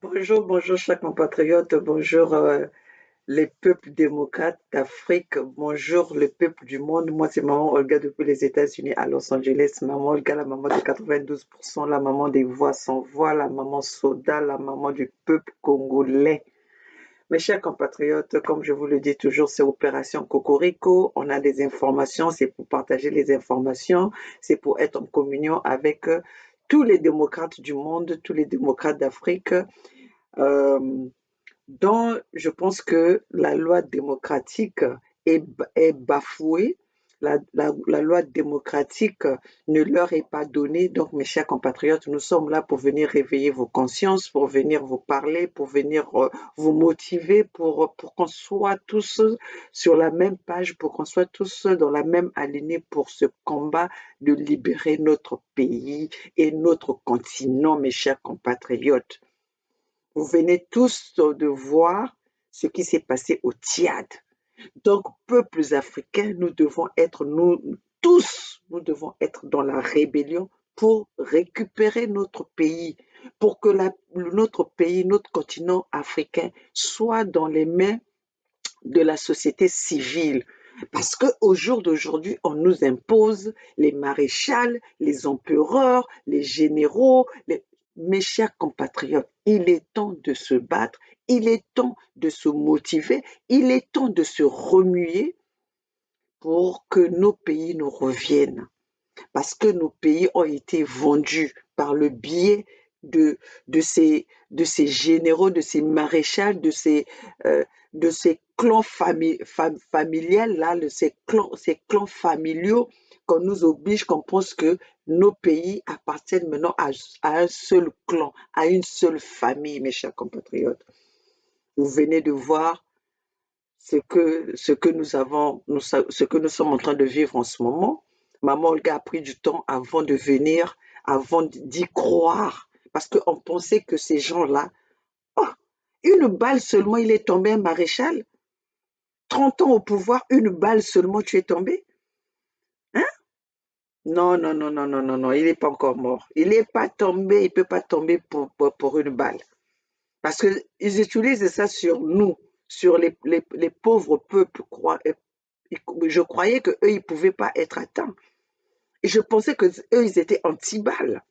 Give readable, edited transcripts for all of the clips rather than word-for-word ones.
Bonjour, bonjour chers compatriotes, bonjour les peuples démocrates d'Afrique, bonjour le peuple du monde. Moi, c'est Maman Olga depuis les États-Unis à Los Angeles. Maman Olga, la maman de 92%, la maman des voix sans voix, la maman soda, la maman du peuple congolais. Mes chers compatriotes, comme je vous le dis toujours, c'est Opération Cocorico. On a des informations, c'est pour partager les informations, c'est pour être en communion avec tous les démocrates du monde, tous les démocrates d'Afrique. Euh, dont je pense que la loi démocratique est bafouée. La loi démocratique ne leur est pas donnée. Donc, mes chers compatriotes, nous sommes là pour venir réveiller vos consciences, pour venir vous parler, pour venir vous motiver, pour qu'on soit tous sur la même page, pour qu'on soit tous dans la même alignée pour ce combat de libérer notre pays et notre continent, mes chers compatriotes. Vous venez tous de voir ce qui s'est passé au Tchad. Donc, peuples africains, nous devons être, nous tous, nous devons être dans la rébellion pour récupérer notre pays, pour que notre pays, notre continent africain soit dans les mains de la société civile. Parce qu'au jour d'aujourd'hui, on nous impose les maréchals, les empereurs, les généraux. Mes chers compatriotes, il est temps de se battre, il est temps de se motiver, il est temps de se remuer pour que nos pays nous reviennent. Parce que nos pays ont été vendus par le biais de, de ces généraux, de ces maréchals, de ces clans familiales, là, ces clans familiaux qu'on nous oblige, qu'on pense que nos pays appartiennent maintenant à un seul clan, à une seule famille, mes chers compatriotes. Vous venez de voir ce que ce que nous sommes en train de vivre en ce moment. Maman Olga a pris du temps avant de venir, avant d'y croire, parce qu'on pensait que ces gens-là, oh, une balle seulement, il est tombé un maréchal. 30 ans au pouvoir, une balle seulement, tu es tombé. Hein? Non, non, non, non, non, non, non, il n'est pas encore mort. Il n'est pas tombé, il ne peut pas tomber pour une balle. Parce qu'ils utilisent ça sur nous, sur les pauvres peuples. Je croyais qu'eux, ils ne pouvaient pas être atteints. Et je pensais qu'eux, ils étaient anti-balles.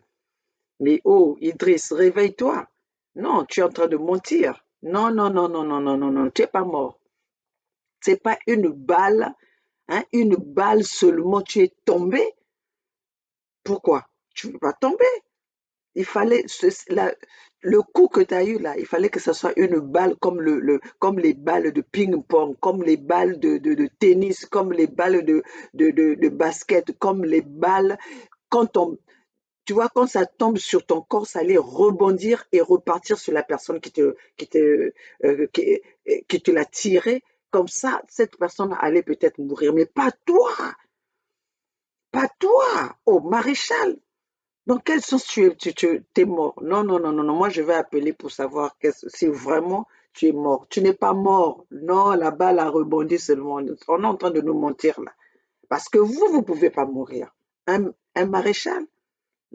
Mais oh, Idriss, réveille-toi. Non, tu es en train de mentir. Non, non, non, non, non, non, non, non, tu n'es pas mort. C'est pas une balle, hein, une balle seulement, tu es tombé. Pourquoi? Tu ne veux pas tomber. Il fallait, le coup que tu as eu là, il fallait que ce soit une balle comme, comme les balles de ping-pong, comme les balles de tennis, comme les balles de basket, comme les balles. Quand on, tu vois, quand ça tombe sur ton corps, ça allait rebondir et repartir sur la personne qui te l'a tiré. Comme ça, cette personne allait peut-être mourir, mais pas toi, pas toi, oh maréchal. Dans quel sens tu es mort? Non, non, non, non, non. Moi, je vais appeler pour savoir si vraiment tu es mort. Tu n'es pas mort. Non, la balle a rebondi seulement. On est en train de nous mentir là. Parce que vous ne pouvez pas mourir. Un maréchal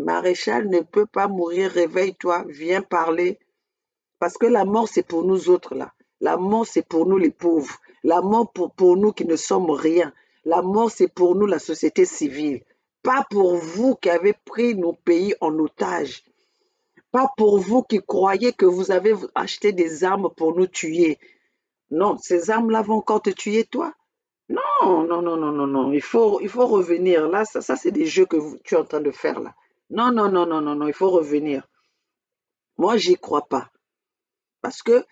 ne peut pas mourir. Réveille-toi, viens parler. Parce que la mort, c'est pour nous autres là. La mort, c'est pour nous les pauvres. La mort, pour nous qui ne sommes rien. La mort, c'est pour nous la société civile. Pas pour vous qui avez pris nos pays en otage. Pas pour vous qui croyez que vous avez acheté des armes pour nous tuer. Non, ces armes-là vont encore te tuer, toi. Non, non, non, non, non, non. Il faut revenir. Là, ça c'est des jeux que tu es en train de faire là. Non, non, non, non, non, non. Il faut revenir. Moi, j'y crois pas. Parce que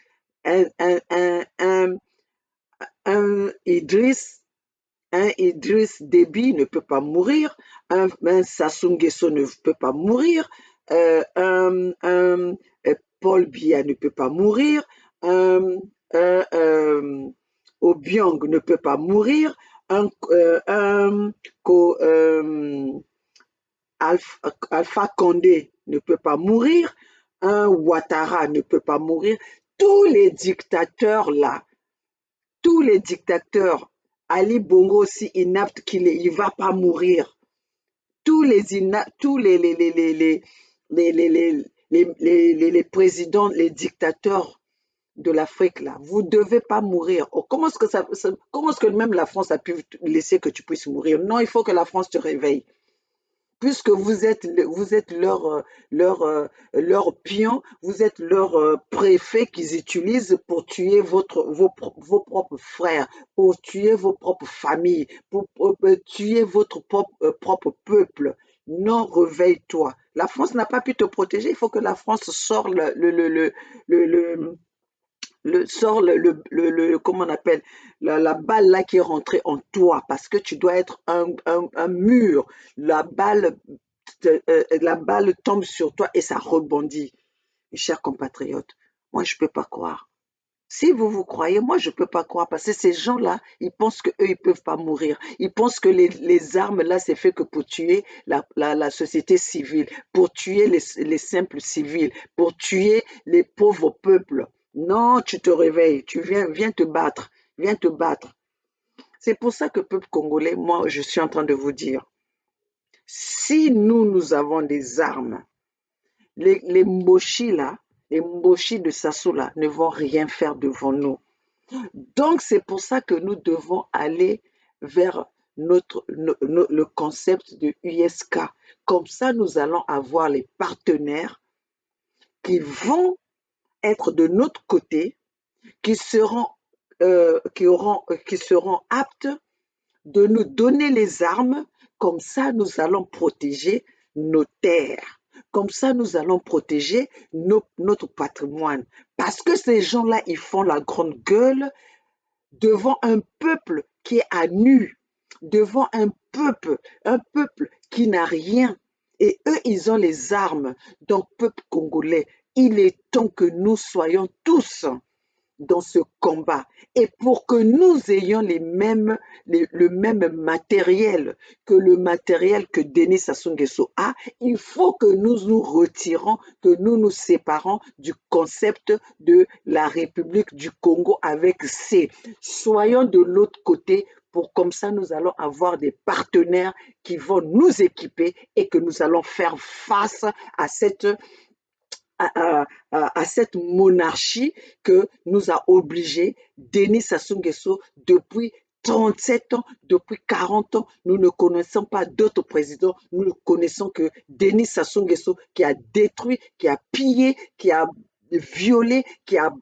un, un, un, un, un Idriss, un Idriss Déby ne peut pas mourir. Un Sassou Nguesso ne peut pas mourir. Un Paul Biya ne peut pas mourir. Un Obiang ne peut pas mourir. Un, un Alpha Condé ne peut pas mourir. Un Ouattara ne peut pas mourir. Tous les dictateurs là, tous les dictateurs, Ali Bongo aussi inapte qu'il est, il va pas mourir. Tous les les présidents, les dictateurs de l'Afrique, là, vous ne devez pas mourir. Oh, comment est-ce que même la France a pu laisser que tu puisses mourir? Non, il faut que la France te réveille. Puisque vous êtes leur, leur pion, vous êtes leur préfet qu'ils utilisent pour tuer vos propres frères, pour tuer vos propres familles, pour tuer votre propre peuple. Non, réveille-toi. La France n'a pas pu te protéger. Il faut que la France sorte le, sort comment on appelle, la balle là qui est rentrée en toi, parce que tu dois être un mur. La balle, la balle tombe sur toi et ça rebondit. Mes chers compatriotes, moi je peux pas croire. Si vous vous croyez, moi je peux pas croire parce que ces gens-là, ils pensent que eux ils peuvent pas mourir. Ils pensent que les armes là c'est fait que pour tuer la société civile, pour tuer les simples civils, pour tuer les pauvres peuples. Non, tu te réveilles, viens te battre, viens te battre. C'est pour ça que peuple congolais, moi je suis en train de vous dire, si nous avons des armes, les Mboshi là, les Mboshi de Sassou là ne vont rien faire devant nous. Donc, c'est pour ça que nous devons aller vers le concept de USK. Comme ça, nous allons avoir les partenaires qui vont être de notre côté, qui seront, qui seront aptes de nous donner les armes. Comme ça, nous allons protéger nos terres. Comme ça, nous allons protéger notre patrimoine. Parce que ces gens-là, ils font la grande gueule devant un peuple qui est à nu, devant un peuple qui n'a rien. Et eux, ils ont les armes. Donc, peuple congolais, il est temps que nous soyons tous dans ce combat. Et pour que nous ayons le même matériel que le matériel que Denis Sassou Nguesso a, il faut que nous nous retirons, que nous nous séparons du concept de la République du Congo avec C. Soyons de l'autre côté pour comme ça nous allons avoir des partenaires qui vont nous équiper et que nous allons faire face à cette monarchie que nous a obligés Denis Sassou Nguesso depuis 37 ans, depuis 40 ans. Nous ne connaissons pas d'autres présidents. Nous ne connaissons que Denis Sassou Nguesso qui a détruit, qui a pillé, qui a violé, qui a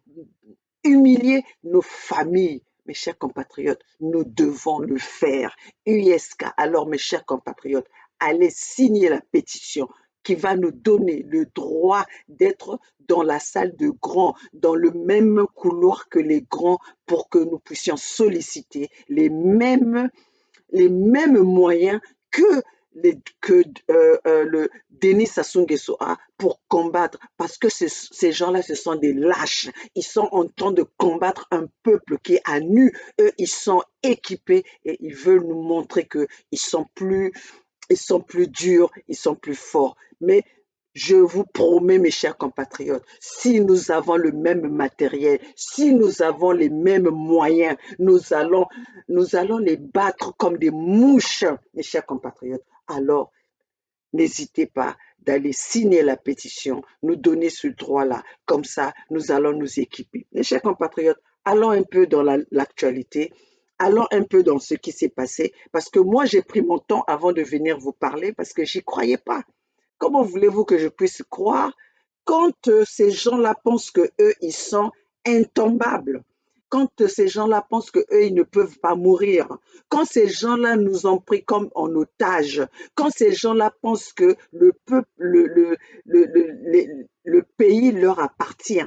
humilié nos familles. Mes chers compatriotes, nous devons le faire. USK, alors mes chers compatriotes, allez signer la pétition qui va nous donner le droit d'être dans la salle de grands, dans le même couloir que les grands, pour que nous puissions solliciter les mêmes moyens que, le Denis Sassou Nguesso a pour combattre, parce que ces gens-là, ce sont des lâches. Ils sont en train de combattre un peuple qui est à nu. Eux, ils sont équipés et ils veulent nous montrer ils sont plus durs, ils sont plus forts. Mais je vous promets, mes chers compatriotes, si nous avons le même matériel, si nous avons les mêmes moyens, nous allons les battre comme des mouches, mes chers compatriotes. Alors, n'hésitez pas d'aller signer la pétition, nous donner ce droit-là. Comme ça, nous allons nous équiper. Mes chers compatriotes, allons un peu dans l'actualité, allons un peu dans ce qui s'est passé, parce que moi, j'ai pris mon temps avant de venir vous parler, parce que j'y croyais pas. Comment voulez-vous que je puisse croire quand ces gens-là pensent que eux ils sont intombables? Quand ces gens-là pensent que eux ils ne peuvent pas mourir, quand ces gens-là nous ont pris comme en otage, quand ces gens-là pensent que le peuple, le pays leur appartient,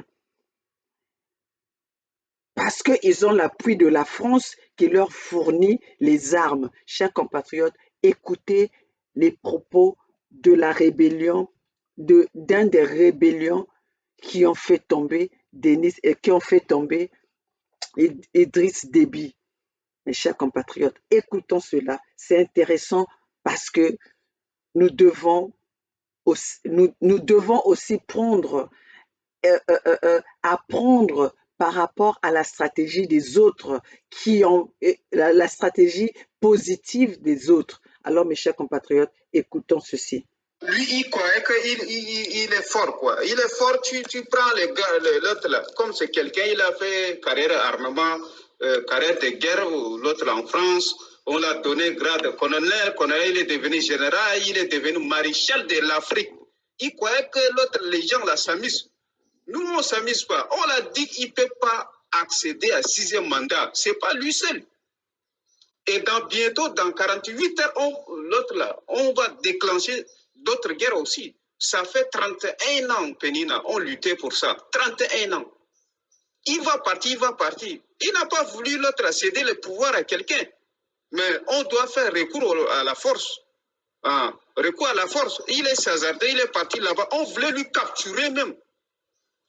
parce qu'ils ont l'appui de la France qui leur fournit les armes. Chers compatriotes, écoutez les propos de la rébellion, d'un des rébellions qui ont fait tomber qui ont fait tomber Idriss Déby. Mes chers compatriotes, écoutons cela. C'est intéressant parce que nous devons aussi apprendre par rapport à la stratégie des autres, la stratégie positive des autres. Alors, mes chers compatriotes, écoutons ceci. Lui, il croyait qu'il est fort, quoi. Il est fort, tu prends les gars, l'autre là, comme c'est quelqu'un, il a fait carrière armement, carrière de guerre, l'autre là en France, on l'a donné grade de colonel, colonel, il est devenu général, il est devenu maréchal de l'Afrique. Il croyait que l'autre, les gens là s'amusent. Nous, on ne s'amuse pas. On l'a dit qu'il ne peut pas accéder à 6e mandat. Ce n'est pas lui seul. Et bientôt, dans 48 heures, l'autre là, on va déclencher d'autres guerres aussi. Ça fait 31 ans, Pénina, on luttait pour ça. 31 ans. Il va partir, il va partir. Il n'a pas voulu l'autre céder le pouvoir à quelqu'un. Mais on doit faire recours à la force. Recours à la force. Il est hasardé, il est parti là-bas. On voulait lui capturer même.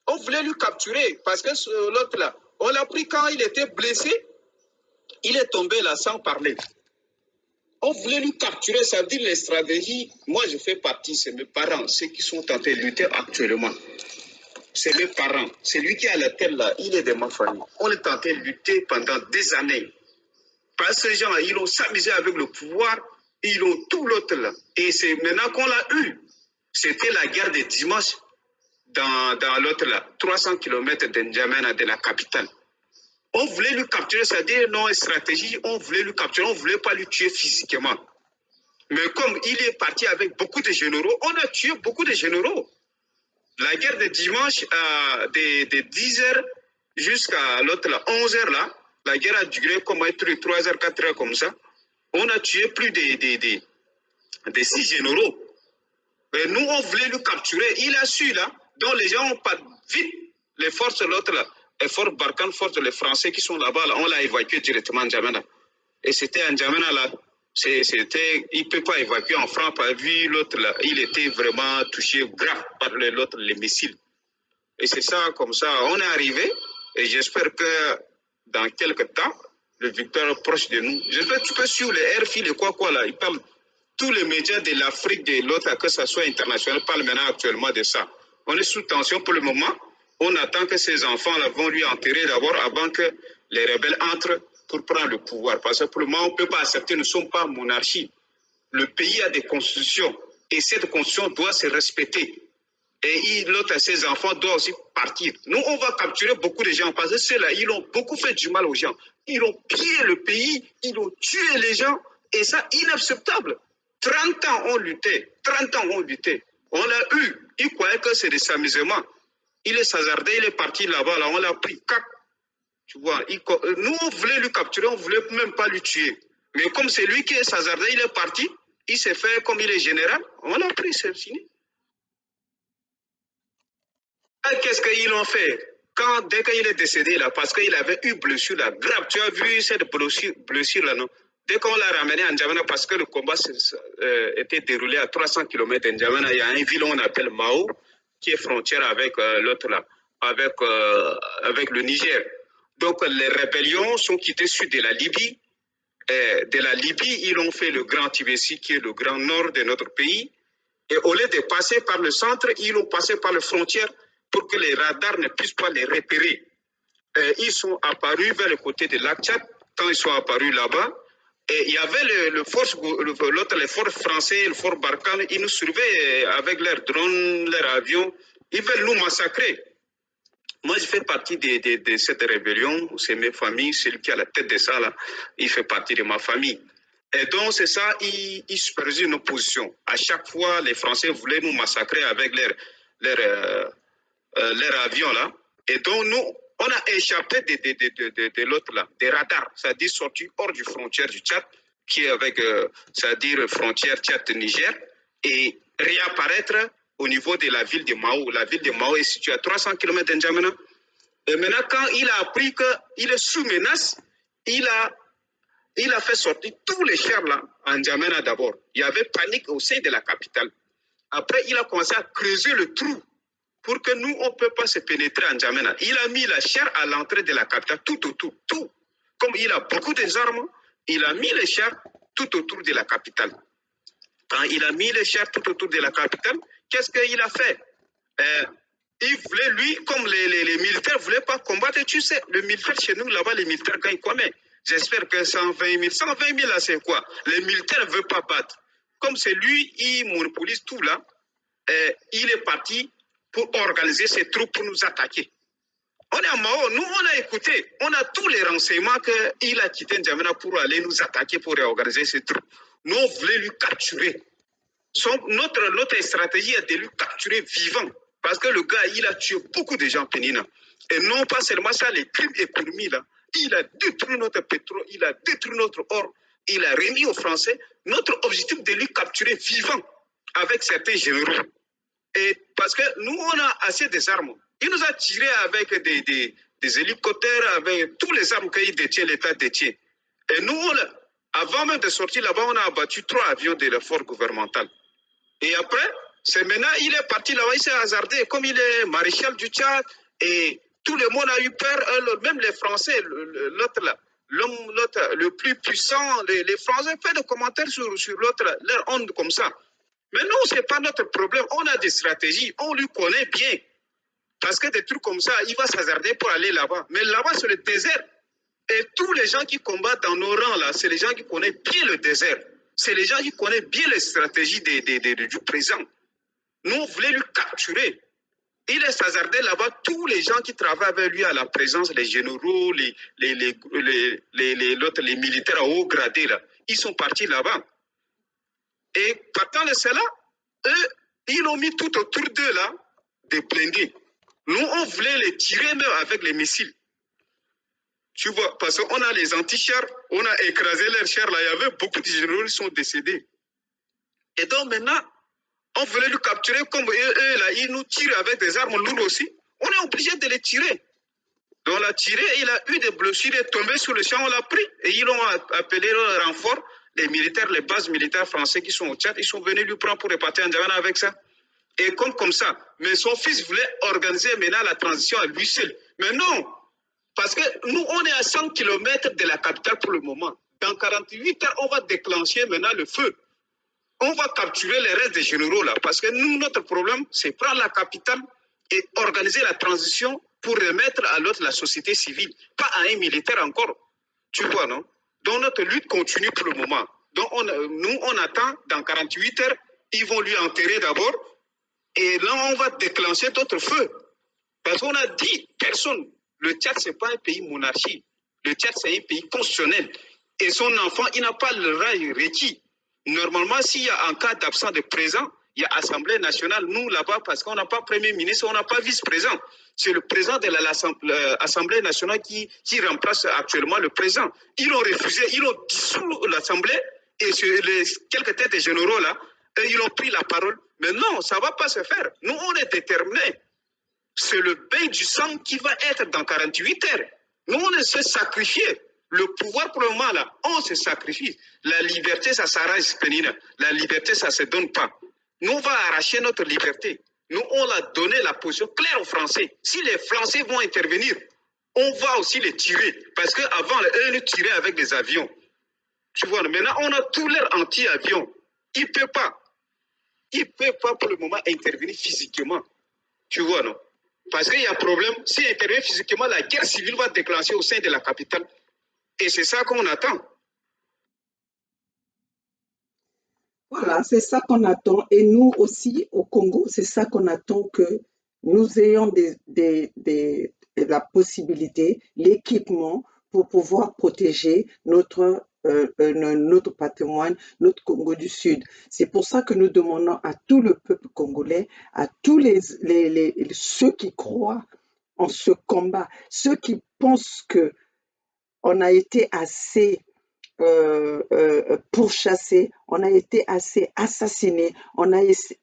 On voulait lui capturer parce que l'autre là, on l'a pris quand il était blessé. Il est tombé là sans parler. On voulait lui capturer, ça veut dire les stratégies. Moi, je fais partie, c'est mes parents, ceux qui sont en train de lutter actuellement. C'est mes parents. C'est lui qui a la tête là, il est de ma famille. On est en train de lutter pendant des années. Parce que ces gens-là, ils ont s'amusé avec le pouvoir, ils ont tout l'autre là. Et c'est maintenant qu'on l'a eu. C'était la guerre de dimanche dans l'autre là, 300 km de N'Djamena, de la capitale. On voulait lui capturer, c'est-à-dire non stratégie, on voulait lui capturer, on ne voulait pas lui tuer physiquement. Mais comme il est parti avec beaucoup de généraux, on a tué beaucoup de généraux. La guerre de dimanche, de 10h jusqu'à l'autre, là, 11h, là, la guerre a duré comme 3h, 4h comme ça. On a tué plus de 6 généraux. Mais nous, on voulait le capturer. Il a su, là, donc les gens ont pas vite, les forces, l'autre, là, les forces Barkhane, forces les Français qui sont là-bas, là, on l'a évacué directement à N'Djamena. Et c'était à N'Djamena, là, il ne peut pas évacuer en France, vu l'autre, là, il était vraiment touché grave par l'autre, les missiles. Et c'est ça, comme ça, on est arrivé, et j'espère que dans quelques temps, le victoire est proche de nous. J'espère que tu peux suivre les RFI, les quoi, là, ils parlent. Tous les médias de l'Afrique, de l'autre, que ce soit international, parlent maintenant actuellement de ça. On est sous tension pour le moment. On attend que ces enfants-là vont lui enterrer d'abord avant que les rebelles entrent pour prendre le pouvoir. Parce que pour le moment, on ne peut pas accepter, nous ne sommes pas monarchie. Le pays a des constitutions et cette constitution doit se respecter. Et l'autre, ses enfants doivent aussi partir. Nous, on va capturer beaucoup de gens parce que ceux-là, ils ont beaucoup fait du mal aux gens. Ils ont pillé le pays, ils ont tué les gens et ça, inacceptable. 30 ans on luttait, 30 ans on luttait. On l'a eu, il croyait que c'est des amusements. Il est hasardé, il est parti là-bas, là, on l'a pris, cap. Tu vois, nous on voulait lui capturer, on ne voulait même pas lui tuer. Mais comme c'est lui qui est hasardé, il est parti, il s'est fait comme il est général, on l'a pris, c'est fini. Qu'est-ce qu'ils ont fait dès qu'il est décédé là, parce qu'il avait eu blessure là, grave, tu as vu cette blessure là, non? Dès qu'on l'a ramené à N'Djamena, parce que le combat était déroulé à 300 km de N'Djamena, il y a une ville qu'on appelle Mao, qui est frontière avec l'autre là, avec le Niger. Donc les rébellions sont quittées sud de la Libye. De la Libye, ils ont fait le Grand Tibesti, qui est le grand nord de notre pays. Et au lieu de passer par le centre, ils ont passé par les frontières pour que les radars ne puissent pas les repérer. Ils sont apparus vers le côté de lac Tchad. Quand ils sont apparus là-bas, et il y avait les forces français, le fort Barkhane, ils nous surveillaient avec leurs drones, leurs avions. Ils veulent nous massacrer. Moi, je fais partie de cette rébellion. C'est mes familles, celui qui est à la tête de ça, là, il fait partie de ma famille. Et donc, c'est ça, ils supervisaient nos positions. À chaque fois, les Français voulaient nous massacrer avec leurs avions, là. Et donc, nous, on a échappé de l'autre, là, des radars, c'est-à-dire sorti hors du frontière du Tchad, qui est avec, c'est-à-dire frontière Tchad-Niger, et réapparaître au niveau de la ville de Mao. La ville de Mao est située à 300 km de N'Djamena. Et maintenant, quand il a appris qu'il est sous menace, il a fait sortir tous les chars là en N'Djamena d'abord. Il y avait panique au sein de la capitale. Après, il a commencé à creuser le trou pour que nous, on ne peut pas se pénétrer en N'Djamena. Il a mis la chair à l'entrée de la capitale, tout autour, tout. Comme il a beaucoup d'armes, il a mis les chars tout autour de la capitale. Quand il a mis les chars tout autour de la capitale, qu'est-ce qu'il a fait? Il voulait, lui, comme les militaires ne voulaient pas combattre, tu sais, le militaire chez nous, là-bas, les militaires gagnent combien? J'espère que 120 000 là, c'est quoi? Les militaires ne veulent pas battre. comme c'est lui, il monopolise tout là, il est parti pour organiser ses troupes pour nous attaquer. On est à Mao, nous on a écouté, on a tous les renseignements qu'il a quitté N'Djamena pour aller nous attaquer, pour réorganiser ses troupes. Nous on voulait lui capturer. Notre stratégie est de lui capturer vivant. Parce que le gars, il a tué beaucoup de gens, Pénina. Et non pas seulement ça, les crimes économiques, là. Il a détruit notre pétrole, il a détruit notre or, il a remis aux Français. Notre objectif de lui capturer vivant avec certains généraux. Et parce que nous, on a assez d'armes. Il nous a tiré avec des hélicoptères, avec tous les armes qu'il détient, l'État détient. Et nous, avant même de sortir là-bas, on a abattu 3 avions de la force gouvernementale. Et après, c'est maintenant, il est parti là-bas, il s'est hasardé, comme il est maréchal du Tchad, et tout le monde a eu peur, même les Français, l'autre là, l'autre, le plus puissant, les Français font des commentaires sur l'autre, leur onde comme ça. Mais nous, ce n'est pas notre problème, on a des stratégies, on lui connaît bien. Parce que des trucs comme ça, il va s'hasarder pour aller là-bas. Mais là-bas, c'est le désert. Et tous les gens qui combattent dans nos rangs, là, c'est les gens qui connaissent bien le désert. C'est les gens qui connaissent bien les stratégies du présent. Nous, on voulait lui capturer. Il est hasardé là-bas, tous les gens qui travaillent avec lui à la présence, les généraux, les militaires à haut gradé, là, ils sont partis là-bas. Et partant de cela, eux, ils ont mis tout autour d'eux, là, des blindés. Nous, on voulait les tirer même avec les missiles. Tu vois, parce qu'on a les anti-chars, on a écrasé leurs chars, là, il y avait beaucoup de généraux qui sont décédés. Et donc maintenant, on voulait le capturer comme eux là, ils nous tirent avec des armes lourdes aussi. On est obligé de les tirer. Donc on l'a tiré, il a eu des blessures, il est tombé sur le champ, on l'a pris. Et ils l'ont appelé le renfort, les militaires, les bases militaires français qui sont au Tchad, ils sont venus lui prendre pour repartir en N'Djamena avec ça. Et comme ça. Mais son fils voulait organiser maintenant la transition à lui seul. Mais non, parce que nous, on est à 100 km de la capitale pour le moment. Dans 48 heures, on va déclencher maintenant le feu. On va capturer les restes des généraux là. Parce que nous, notre problème, c'est prendre la capitale et organiser la transition pour remettre à l'autre la société civile. Pas à un militaire encore. Tu vois, non? Donc notre lutte continue pour le moment. Donc nous, on attend dans 48 heures, ils vont lui enterrer d'abord. Et là, on va déclencher d'autres feux. Parce qu'on a dit, personne, le Tchad, ce n'est pas un pays monarchie. Le Tchad, c'est un pays constitutionnel. Et son enfant, il n'a pas le rail requis. Normalement, s'il y a un cas d'absence de présent, il y a Assemblée nationale. Nous, là-bas, parce qu'on n'a pas Premier ministre, on n'a pas vice-président. C'est le président de l'Assemblée nationale qui remplace actuellement le président. Ils ont refusé, ils ont dissous l'Assemblée et sur les quelques têtes de généraux, là, ils ont pris la parole. Mais non, ça ne va pas se faire. Nous, on est déterminés. C'est le bain du sang qui va être dans 48 heures. Nous, on se sacrifié. Le pouvoir, pour le moment, là, on se sacrifie. La liberté, ça s'arrache, Pénina. La liberté, ça ne se donne pas. Nous, on va arracher notre liberté. Nous, on a donné la position claire aux Français. Si les Français vont intervenir, on va aussi les tirer. Parce qu'avant, eux nous tiraient avec des avions. Tu vois, maintenant, on a tous leurs anti-avions. Ils ne peuvent pas. Ils ne peuvent pas, pour le moment, intervenir physiquement. Tu vois, non? Parce qu'il y a un problème. S'il intervient physiquement, la guerre civile va déclencher au sein de la capitale. Et c'est ça qu'on attend. Voilà, c'est ça qu'on attend. Et nous aussi, au Congo, c'est ça qu'on attend, que nous ayons la possibilité, l'équipement pour pouvoir protéger notre patrimoine, notre Congo du Sud. C'est pour ça que nous demandons à tout le peuple congolais, à tous ceux qui croient en ce combat, ceux qui pensent que on a été assez pourchassés, on a été assez assassinés,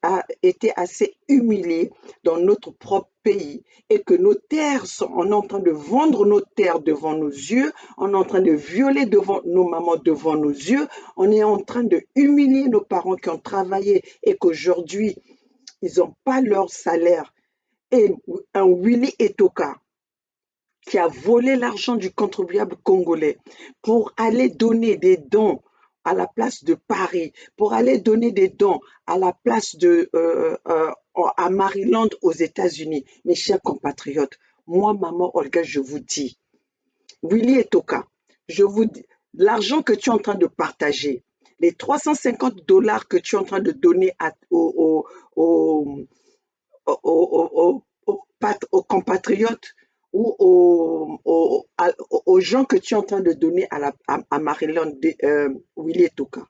a été assez humiliés dans notre propre pays, et que nos terres on est en train de vendre nos terres devant nos yeux, on est en train de violer devant nos mamans devant nos yeux, on est en train de humilier nos parents qui ont travaillé et qu'aujourd'hui, ils n'ont pas leur salaire. Et un Willy Etoka, qui a volé l'argent du contribuable congolais pour aller donner des dons à la place de Paris, pour aller donner des dons à la place à Maryland aux États-Unis. Mes chers compatriotes, moi, maman Olga, je vous dis, Willy Etoka, je vous dis, l'argent que tu es en train de partager, Les 350 $ que tu es en train de donner aux, aux compatriotes ou aux gens que tu es en train de donner à Maryland, Willie et Toka.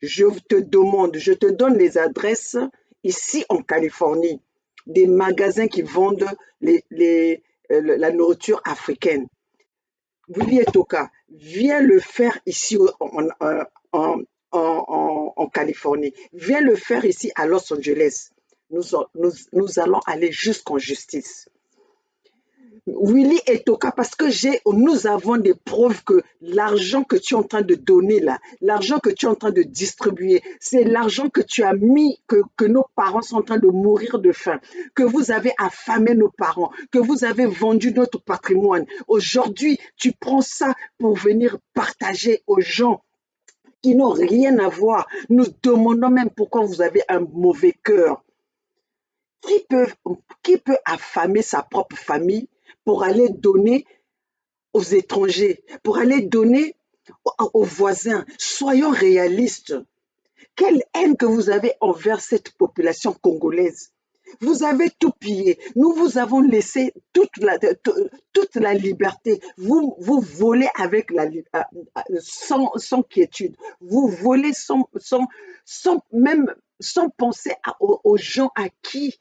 Je te donne les adresses ici en Californie, des magasins qui vendent la nourriture africaine. Willie Toka, viens le faire ici en, en Californie. Viens le faire ici à Los Angeles. Nous allons aller jusqu'en justice. Willy et Toka, parce que nous avons des preuves que l'argent que tu es en train de donner là, l'argent que tu es en train de distribuer, c'est l'argent que tu as mis, que nos parents sont en train de mourir de faim, que vous avez affamé nos parents, que vous avez vendu notre patrimoine. Aujourd'hui, tu prends ça pour venir partager aux gens qui n'ont rien à voir. Nous demandons même pourquoi vous avez un mauvais cœur. Qui peut, qui peut affamer sa propre famille pour aller donner aux étrangers, pour aller donner aux voisins? Soyons réalistes. Quelle haine que vous avez envers cette population congolaise. Vous avez tout pillé. Nous vous avons laissé toute la liberté. Vous volez avec sans quiétude. Vous volez sans penser aux gens à qui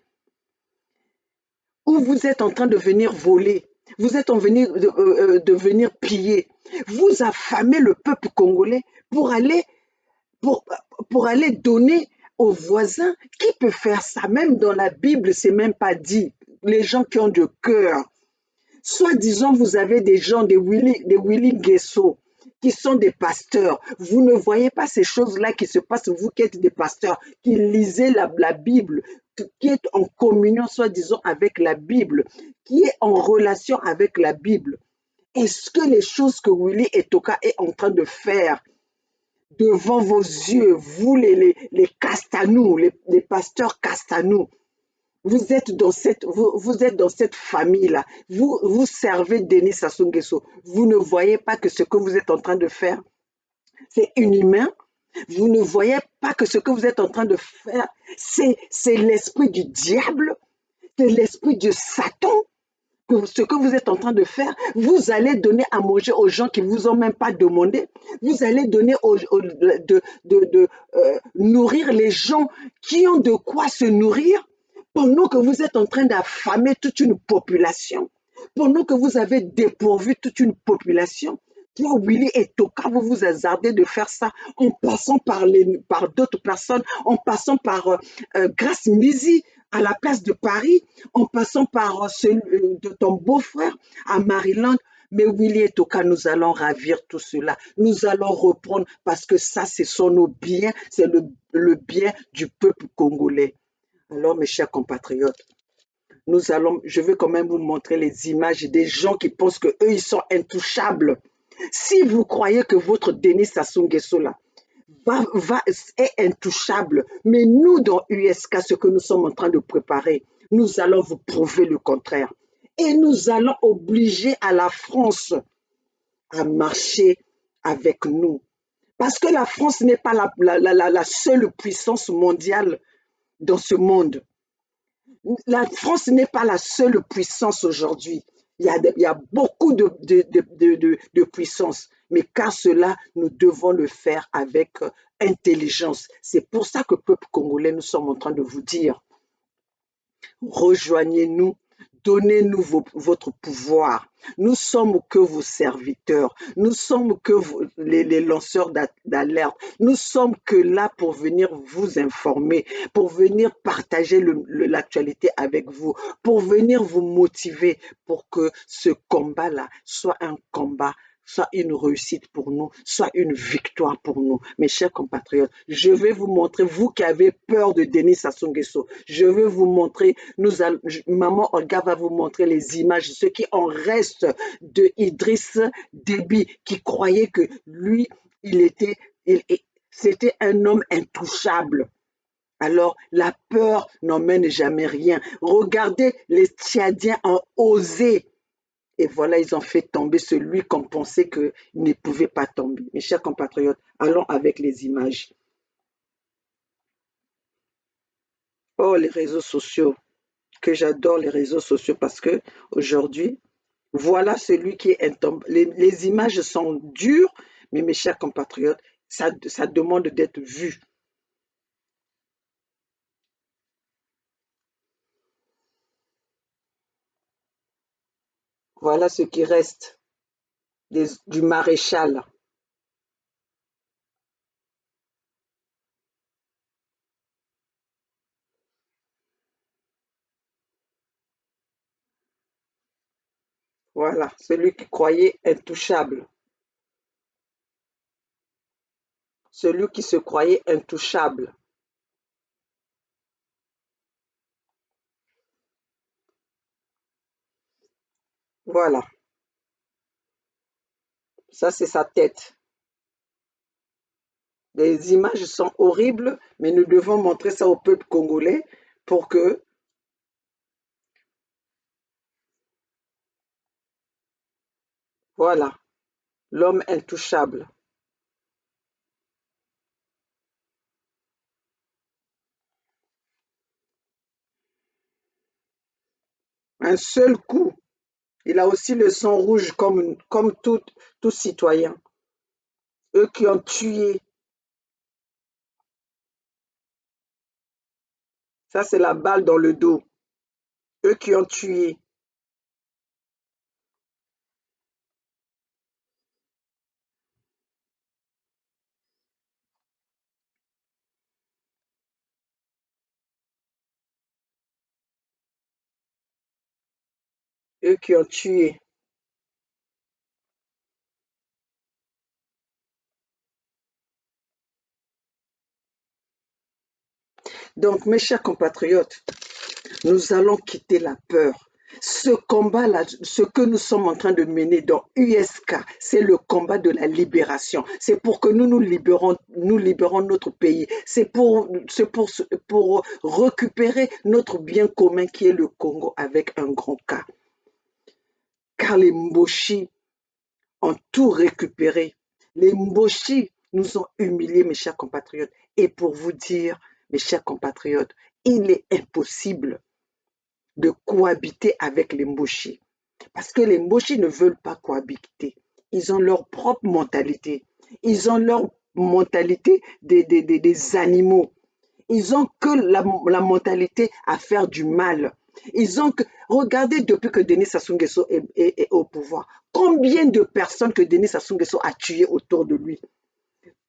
où vous êtes en train de venir voler, vous êtes en de venir piller, vous affamez le peuple congolais pour, pour aller donner aux voisins. Qui peut faire ça? Même dans la Bible, c'est même pas dit. Les gens qui ont du cœur. Soit disons, vous avez des gens, des Willy Guesso, qui sont des pasteurs. Vous ne voyez pas ces choses-là qui se passent, vous qui êtes des pasteurs, qui lisez la Bible, qui est en communion, soit disons, avec la Bible, qui est en relation avec la Bible. Est-ce que les choses que Willy et Toka est en train de faire devant vos yeux, vous les castanou, les pasteurs castanou, vous êtes dans cette famille-là. Vous servez Denis Sassou Nguesso. Vous ne voyez pas que ce que vous êtes en train de faire, c'est inhumain. Vous ne voyez pas que ce que vous êtes en train de faire, c'est l'esprit du diable, c'est l'esprit de Satan. Ce que vous êtes en train de faire, vous allez donner à manger aux gens qui ne vous ont même pas demandé. Vous allez donner nourrir les gens qui ont de quoi se nourrir pendant que vous êtes en train d'affamer toute une population, pendant que vous avez dépourvu toute une population. Toi, Willy et Toka, vous vous hasardez de faire ça en passant par d'autres personnes, en passant par Grace Mizi à la place de Paris, en passant par celui de ton beau-frère à Maryland. Mais Willy et Toka, nous allons ravir tout cela. Nous allons reprendre parce que ça, ce sont nos biens, c'est le bien du peuple congolais. Alors, mes chers compatriotes, je veux quand même vous montrer les images des gens qui pensent qu'eux, ils sont intouchables. Si vous croyez que votre Denis Sassou Nguesso là est intouchable, mais nous, dans USK, ce que nous sommes en train de préparer, nous allons vous prouver le contraire. Et nous allons obliger à la France à marcher avec nous. Parce que la France n'est pas la seule puissance mondiale dans ce monde. La France n'est pas la seule puissance aujourd'hui. Il y a beaucoup de puissance, mais car cela, nous devons le faire avec intelligence. C'est pour ça que, peuple congolais, nous sommes en train de vous dire, rejoignez-nous, donnez-nous votre pouvoir. Nous sommes que vos serviteurs. Nous sommes que les lanceurs d'alerte. Nous sommes que là pour venir vous informer, pour venir partager l'actualité avec vous, pour venir vous motiver pour que ce combat-là soit un combat, soit une réussite pour nous, soit une victoire pour nous. Mes chers compatriotes, je vais vous montrer, vous qui avez peur de Denis Sassou Nguesso, je vais vous montrer, Maman Olga va vous montrer les images, ce qui en reste de Idriss Déby, qui croyait que lui, c'était un homme intouchable. Alors, la peur n'emmène jamais rien. Regardez, les Tchadiens ont osé. Et voilà, ils ont fait tomber celui qu'on pensait qu'il ne pouvait pas tomber. Mes chers compatriotes, allons avec les images. Oh, les réseaux sociaux, que j'adore les réseaux sociaux parce que aujourd'hui, voilà celui qui est intombable. Les images sont dures, mais mes chers compatriotes, ça demande d'être vu. Voilà ce qui reste du maréchal. Voilà, celui qui croyait intouchable. Celui qui se croyait intouchable. Voilà, ça c'est sa tête. Les images sont horribles, mais nous devons montrer ça au peuple congolais pour que, voilà, l'homme intouchable. Un seul coup, il a aussi le sang rouge comme tout citoyen. Eux qui ont tué, ça c'est la balle dans le dos. Eux qui ont tué, eux qui ont tué. Donc, mes chers compatriotes, nous allons quitter la peur. Ce combat-là, ce que nous sommes en train de mener dans USK, c'est le combat de la libération. C'est pour que nous libérons notre pays. C'est pour récupérer notre bien commun qui est le Congo avec un grand K. Car les Mboshi ont tout récupéré. Les Mboshi nous ont humiliés, mes chers compatriotes. Et pour vous dire, mes chers compatriotes, il est impossible de cohabiter avec les Mboshi. Parce que les Mboshi ne veulent pas cohabiter. Ils ont leur propre mentalité. Ils ont leur mentalité des animaux. Ils ont que la mentalité à faire du mal. Ils ont que, regardez depuis que Denis Sassou Nguesso est au pouvoir, combien de personnes que Denis Sassou Nguesso a tuées autour de lui.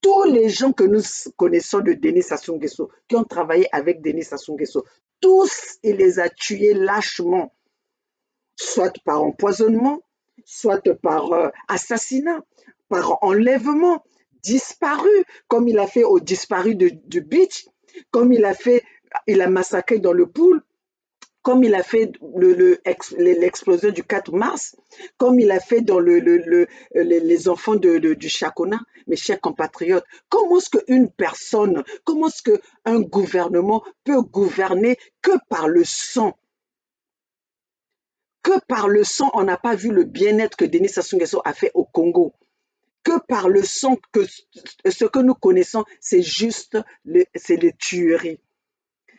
Tous les gens que nous connaissons de Denis Sassou Nguesso, qui ont travaillé avec Denis Sassou Nguesso, tous, il les a tués lâchement, soit par empoisonnement, soit par assassinat, par enlèvement, disparu, comme il a fait au disparu du beach, comme il a massacré dans le pool, comme il a fait l'explosion du 4 mars, comme il a fait dans les enfants du Chakona, mes chers compatriotes. Comment est-ce qu'une personne, comment est-ce qu'un gouvernement peut gouverner que par le sang? Que par le sang, on n'a pas vu le bien-être que Denis Sassou Nguesso a fait au Congo. Que par le sang, que ce que nous connaissons, c'est juste c'est les tueries,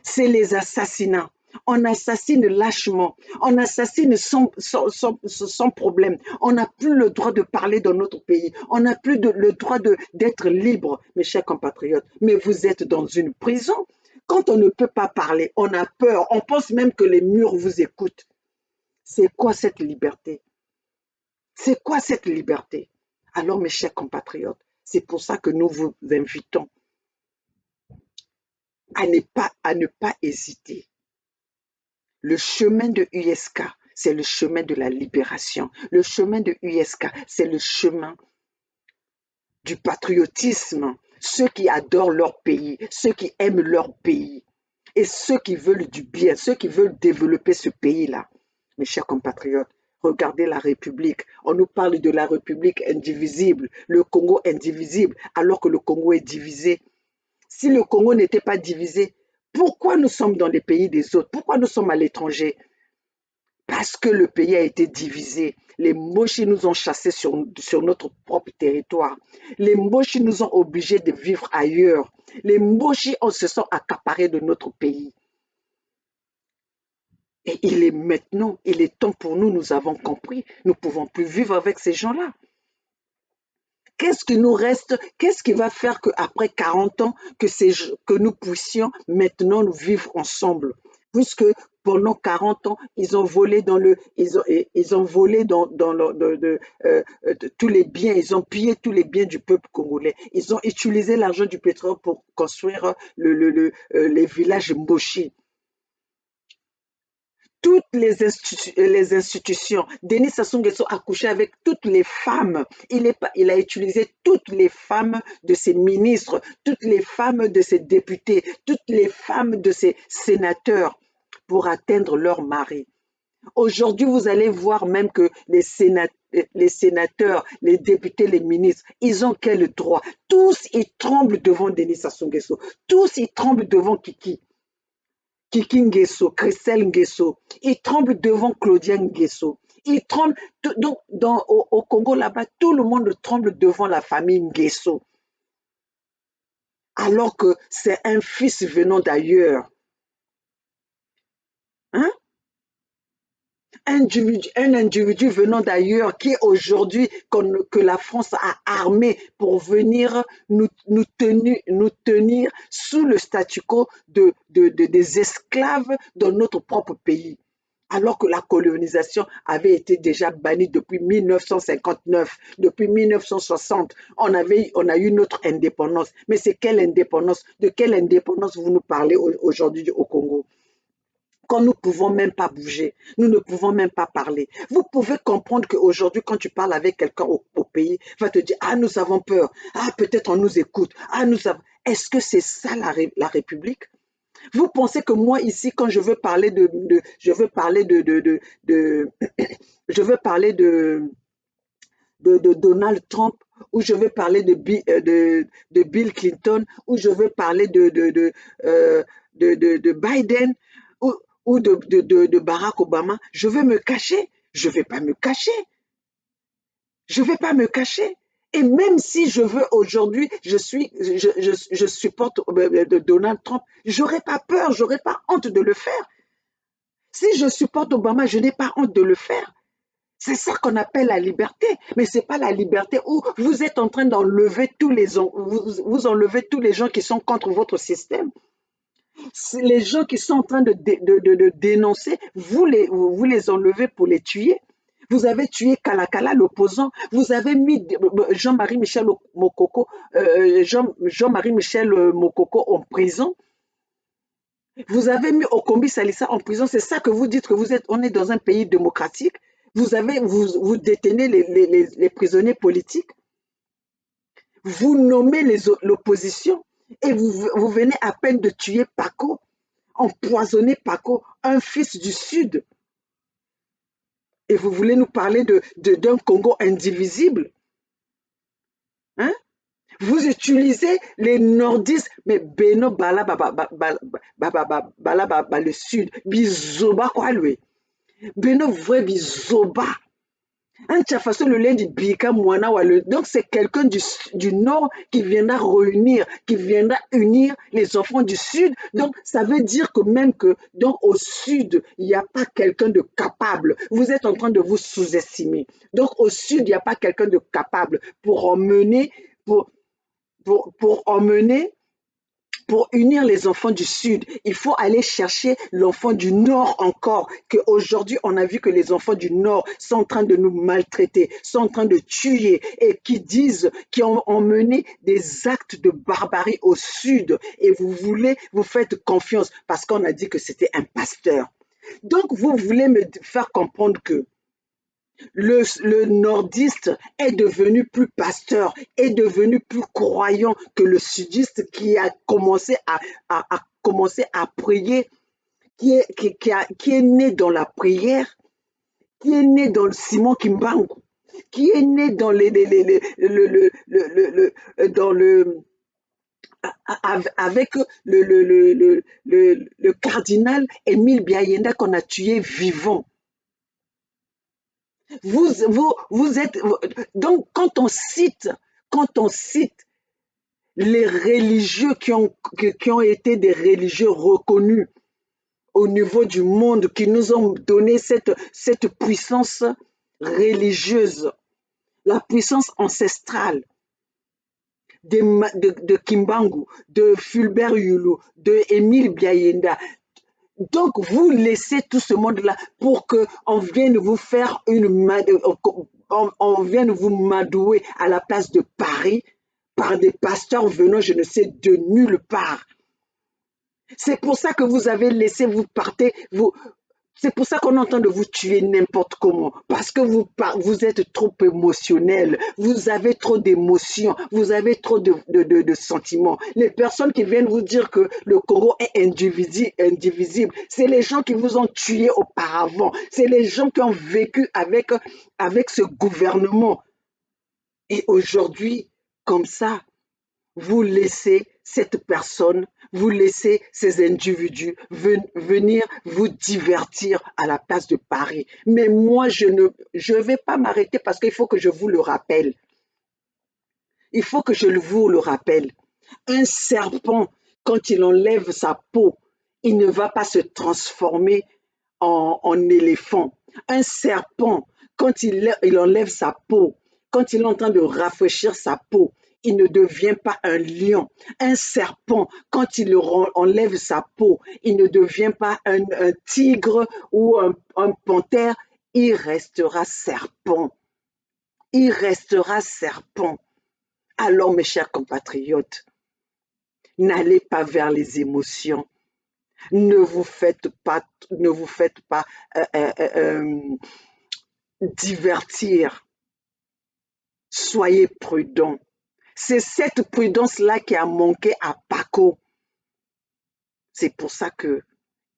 c'est les assassinats. On assassine lâchement, on assassine sans problème. On n'a plus le droit de parler dans notre pays, on n'a plus le droit d'être libre, mes chers compatriotes. Mais vous êtes dans une prison. Quand on ne peut pas parler, on a peur, on pense même que les murs vous écoutent. C'est quoi cette liberté? C'est quoi cette liberté? Alors, mes chers compatriotes, c'est pour ça que nous vous invitons à ne pas hésiter. Le chemin de USK, c'est le chemin de la libération. Le chemin de USK, c'est le chemin du patriotisme. Ceux qui adorent leur pays, ceux qui aiment leur pays et ceux qui veulent du bien, ceux qui veulent développer ce pays-là. Mes chers compatriotes, regardez la République. On nous parle de la République indivisible, le Congo indivisible, alors que le Congo est divisé. Si le Congo n'était pas divisé, pourquoi nous sommes dans les pays des autres? Pourquoi nous sommes à l'étranger? parce que le pays a été divisé. Les Mochis nous ont chassés sur notre propre territoire. Les Mochis nous ont obligés de vivre ailleurs. Les Mochis se sont accaparés de notre pays. Et il est temps pour nous, nous avons compris. Nous ne pouvons plus vivre avec ces gens-là. Qu'est-ce qui nous reste? Qu'est-ce qui va faire qu'après 40 ans, que nous puissions maintenant nous vivre ensemble? Puisque pendant 40 ans, ils ont volé tous les biens, ils ont pillé tous les biens du peuple congolais. Ils ont utilisé l'argent du pétrole pour construire les villages Mboshi. Toutes les institutions. Denis Sassou Nguesso a couché avec toutes les femmes. Il a utilisé toutes les femmes de ses ministres, toutes les femmes de ses députés, toutes les femmes de ses sénateurs pour atteindre leur mari. Aujourd'hui, vous allez voir même que les sénateurs, les députés, les ministres, ils ont quel droit? Tous, ils tremblent devant Denis Sassou Nguesso. Tous, ils tremblent devant Kiki Nguesso, Christelle Nguesso, ils tremblent devant Claudia Nguesso. Ils tremblent, donc au Congo là-bas, tout le monde tremble devant la famille Nguesso. Alors que c'est un fils venant d'ailleurs. Hein? Un individu venant d'ailleurs qui aujourd'hui, que la France a armé pour venir nous tenir sous le statu quo des esclaves dans notre propre pays. Alors que la colonisation avait été déjà bannie depuis 1959, depuis 1960, on a eu notre indépendance. Mais c'est quelle indépendance? De quelle indépendance vous nous parlez aujourd'hui au Congo? Quand nous ne pouvons même pas bouger, nous ne pouvons même pas parler. Vous pouvez comprendre qu'aujourd'hui, quand tu parles avec quelqu'un au pays, il va te dire, ah, nous avons peur, ah, peut-être on nous écoute, ah, nous avons... Est-ce que c'est ça la République? Vous pensez que moi ici, quand je veux parler je veux parler je veux parler de Donald Trump, ou je veux parler de Bill Clinton, ou je veux parler de Biden, ou, de Barack Obama, je veux me cacher. Je ne vais pas me cacher. Je ne vais pas me cacher. Et même si je veux aujourd'hui, je supporte Donald Trump, j'aurais pas peur, j'aurais pas honte de le faire. Si je supporte Obama, je n'ai pas honte de le faire. C'est ça qu'on appelle la liberté. Mais ce n'est pas la liberté où vous êtes en train d'enlever vous enlevez tous les gens qui sont contre votre système. Les gens qui sont en train de dénoncer, vous les enlevez pour les tuer. Vous avez tué Kalakala, l'opposant. Vous avez mis Jean-Marie Michel Mokoko, Jean-Marie Michel Mokoko en prison. Vous avez mis Okombi Salissa en prison. C'est ça que vous dites que on est dans un pays démocratique. Vous détenez les prisonniers politiques. Vous nommez l'opposition et vous venez à peine de tuer Paco, empoisonner Paco, un fils du Sud. Et vous voulez nous parler d'un Congo indivisible? Hein? Vous utilisez les nordistes, mais Beno Bala le Sud, Bizoba quoi lui? Beno vrai Bizoba. Un Tchafaso le lundi Bika Mwana donc c'est quelqu'un du nord qui viendra réunir, qui viendra unir les enfants du sud. Donc ça veut dire que même que donc au sud, il n'y a pas quelqu'un de capable. Vous êtes en train de vous sous-estimer. Donc au sud, il n'y a pas quelqu'un de capable pour emmener, pour unir les enfants du Sud, il faut aller chercher l'enfant du Nord encore, qu'aujourd'hui, on a vu que les enfants du Nord sont en train de nous maltraiter, sont en train de tuer et qui ont mené des actes de barbarie au Sud. Et vous faites confiance parce qu'on a dit que c'était un pasteur. Donc, vous voulez me faire comprendre que le nordiste est devenu plus pasteur, est devenu plus croyant que le sudiste qui a commencé à prier, qui est né dans la prière, qui est né dans le Simon Kimbangu, qui est né dans avec le cardinal Émile Biayenda qu'on a tué vivant. Vous êtes... Donc, quand on cite les religieux qui ont été des religieux reconnus au niveau du monde, qui nous ont donné cette puissance religieuse, la puissance ancestrale de Kimbangu, de Fulbert Yulu, de Émile Biayenda. Donc, vous laissez tout ce monde-là pour qu'on vienne vous faire on vienne vous madouer à la place de Paris par des pasteurs venant, je ne sais, de nulle part. C'est pour ça que vous avez laissé, vous partez, c'est pour ça qu'on entend de vous tuer n'importe comment, parce que vous êtes trop émotionnel, vous avez trop d'émotions, vous avez trop de sentiments. Les personnes qui viennent vous dire que le Congo est indivisible, c'est les gens qui vous ont tué auparavant, c'est les gens qui ont vécu avec ce gouvernement. Et aujourd'hui, comme ça, vous laissez cette personne, vous laissez ces individus venir vous divertir à la place de Paris. Mais moi, je ne vais pas m'arrêter parce qu'il faut que je vous le rappelle. Il faut que je vous le rappelle. Un serpent, quand il enlève sa peau, il ne va pas se transformer en éléphant. Un serpent, quand il enlève sa peau, quand il est en train de rafraîchir sa peau, il ne devient pas un lion. Un serpent, quand il enlève sa peau, il ne devient pas un tigre ou un panthère, il restera serpent. Il restera serpent. Alors, mes chers compatriotes, n'allez pas vers les émotions. Ne vous faites pas euh, euh, euh, divertir. Soyez prudents. C'est cette prudence-là qui a manqué à Paco. C'est pour ça que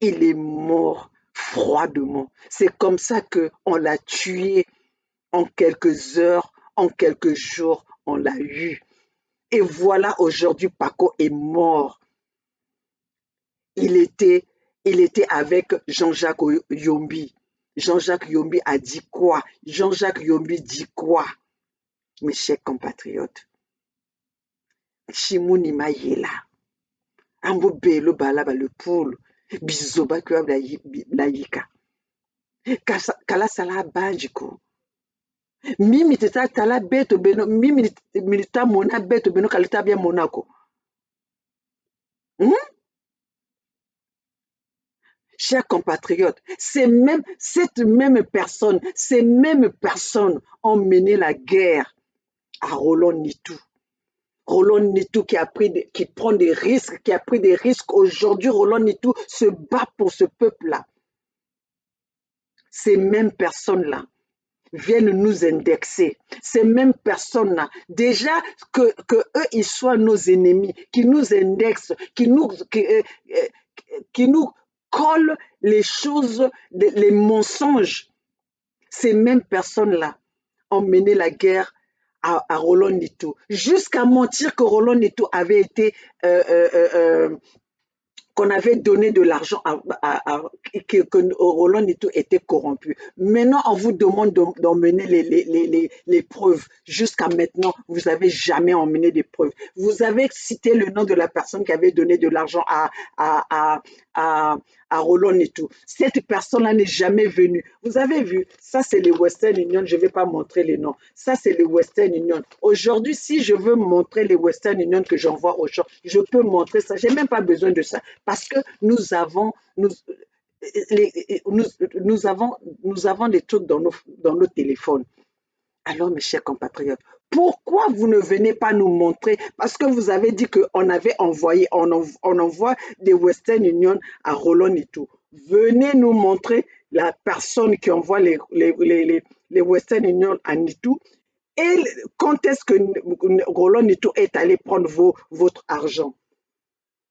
il est mort froidement. C'est comme ça qu'on l'a tué en quelques heures, en quelques jours, on l'a eu. Et voilà, aujourd'hui, Paco est mort. Il était avec Jean-Jacques Yombi. Jean-Jacques Yombi a dit quoi? Jean-Jacques Yombi dit quoi? Mes chers compatriotes, Shimuni Mayela, Ambo Belo Balaba le poule, Bizoba Kuab la Yika, Kala Sala Banjiko, Mimi Teta Tala Beto Beno, Mimi Milita Mona Beto Beno Kalita Bien Monaco. Chers compatriotes, cette même personne, ces mêmes personnes ont mené la guerre à Roland Nitou. Roland Nitou qui prend des risques, qui a pris des risques. Aujourd'hui, Roland Nitou se bat pour ce peuple-là. Ces mêmes personnes-là viennent nous indexer. Ces mêmes personnes-là, déjà que eux, ils soient nos ennemis, qui nous indexent, qui nous collent les choses, les mensonges. Ces mêmes personnes-là ont mené la guerre à Roland Nitou, jusqu'à mentir que Roland Nitou avait été qu'on avait donné de l'argent que Roland Nitou était corrompu. Maintenant, on vous demande d'emmener les preuves. Jusqu'à maintenant, vous n'avez jamais emmené des preuves. Vous avez cité le nom de la personne qui avait donné de l'argent à Roland Nitou. Cette personne-là n'est jamais venue. Vous avez vu, ça c'est les Western Union, je ne vais pas montrer les noms. Ça c'est les Western Union. Aujourd'hui, si je veux montrer les Western Union que j'envoie aux gens, je peux montrer ça. Je n'ai même pas besoin de ça. Parce que nous avons des trucs dans nos téléphones. Alors, mes chers compatriotes, pourquoi vous ne venez pas nous montrer? Parce que vous avez dit qu'on avait envoyé, on envoie des Western Union à Roland Nitou. Venez nous montrer la personne qui envoie les Western Union à Nitou. Et quand est-ce que Roland Nitou est allé prendre votre argent?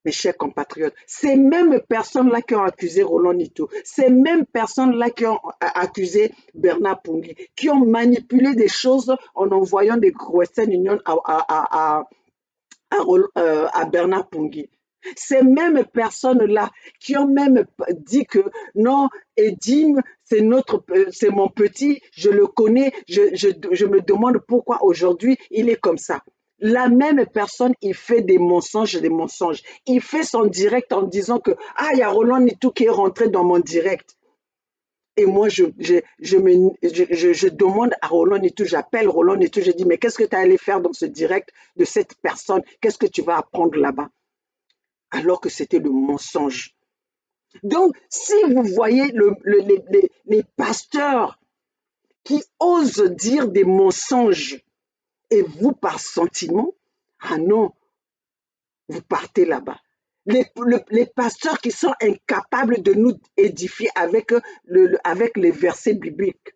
Mes chers compatriotes, ces mêmes personnes-là qui ont accusé Roland Nitou, ces mêmes personnes-là qui ont accusé Bernard Pongui, qui ont manipulé des choses en envoyant des Western Union à Bernard Pongui. Ces mêmes personnes-là qui ont même dit que non, Edim, c'est mon petit, je le connais, je me demande pourquoi aujourd'hui il est comme ça. La même personne, il fait des mensonges, des mensonges. Il fait son direct en disant que ah, il y a Roland Nitou qui est rentré dans mon direct. Et moi, je demande à Roland Nitou, j'appelle Roland Nitou, je dis, mais qu'est-ce que tu es allé faire dans ce direct de cette personne? Qu'est-ce que tu vas apprendre là-bas? Alors que c'était le mensonge. Donc, si vous voyez les pasteurs qui osent dire des mensonges et vous par sentiment, ah non, vous partez là-bas. Les pasteurs qui sont incapables de nous édifier avec les versets bibliques,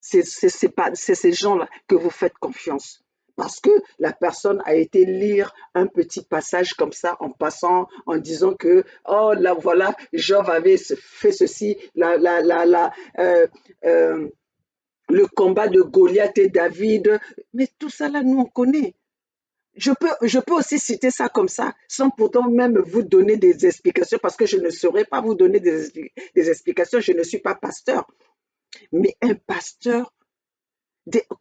c'est ces gens-là que vous faites confiance. Parce que la personne a été lire un petit passage comme ça en passant, en disant que, oh là voilà, Job avait fait ceci, le combat de Goliath et David. Mais tout ça là, nous on connaît. Je peux aussi citer ça comme ça, sans pourtant même vous donner des explications, parce que je ne saurais pas vous donner des explications, je ne suis pas pasteur. Mais un pasteur,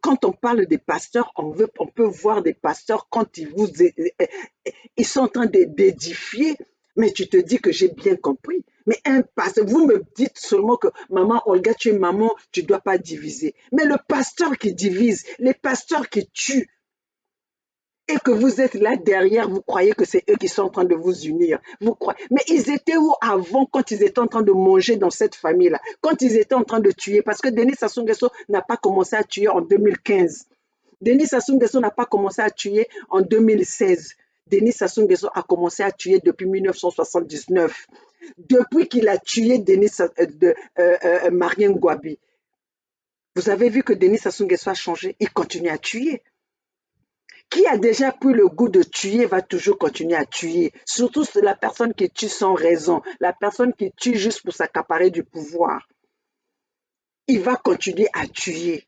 quand on parle des pasteurs, on peut voir des pasteurs quand ils sont en train d'édifier, mais tu te dis que j'ai bien compris. Mais un pasteur, vous me dites seulement que maman Olga, tu es maman, tu ne dois pas diviser. Mais le pasteur qui divise, les pasteurs qui tuent, et que vous êtes là derrière, vous croyez que c'est eux qui sont en train de vous unir. Vous croyez. Mais ils étaient où avant quand ils étaient en train de manger dans cette famille-là, quand ils étaient en train de tuer? Parce que Denis Sassou Nguesso n'a pas commencé à tuer en 2015. Denis Sassou Nguesso n'a pas commencé à tuer en 2016. Denis Sassou Nguesso a commencé à tuer depuis 1979. Depuis qu'il a tué Marien Ngouabi. Vous avez vu que Denis Sassou Nguesso a changé. Il continue à tuer. Qui a déjà pris le goût de tuer va toujours continuer à tuer. Surtout la personne qui tue sans raison, la personne qui tue juste pour s'accaparer du pouvoir. Il va continuer à tuer.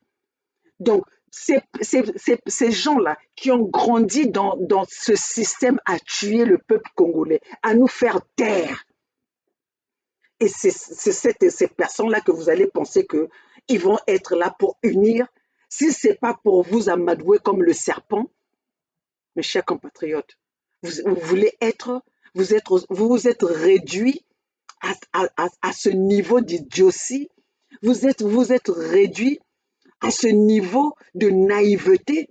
Donc, ces gens-là qui ont grandi dans ce système à tuer le peuple congolais, à nous faire taire. Et c'est ces personnes-là que vous allez penser qu'ils vont être là pour unir. Si ce n'est pas pour vous amadouer comme le serpent, mes chers compatriotes, vous voulez être, vous vous êtes réduit à ce niveau d'idiotie, vous êtes réduit à ce niveau de naïveté,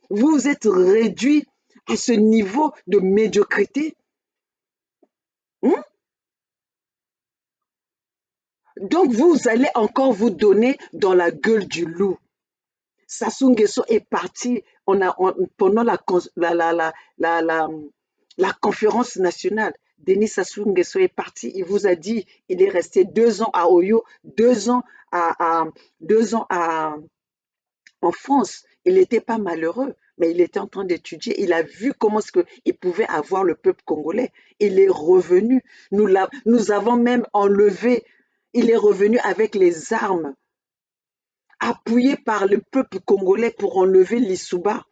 vous êtes réduit à ce niveau de médiocrité. Donc vous allez encore vous donner dans la gueule du loup. Sassou Nguesso est parti pendant la conférence nationale. Denis Sassou Nguesso est parti, il vous a dit, il est resté 2 ans à Oyo, 2 ans en France. Il n'était pas malheureux, mais il était en train d'étudier. Il a vu comment il pouvait avoir le peuple congolais. Il est revenu. Nous avons même enlevé. Il est revenu avec les armes, appuyé par le peuple congolais pour enlever l'Issouba,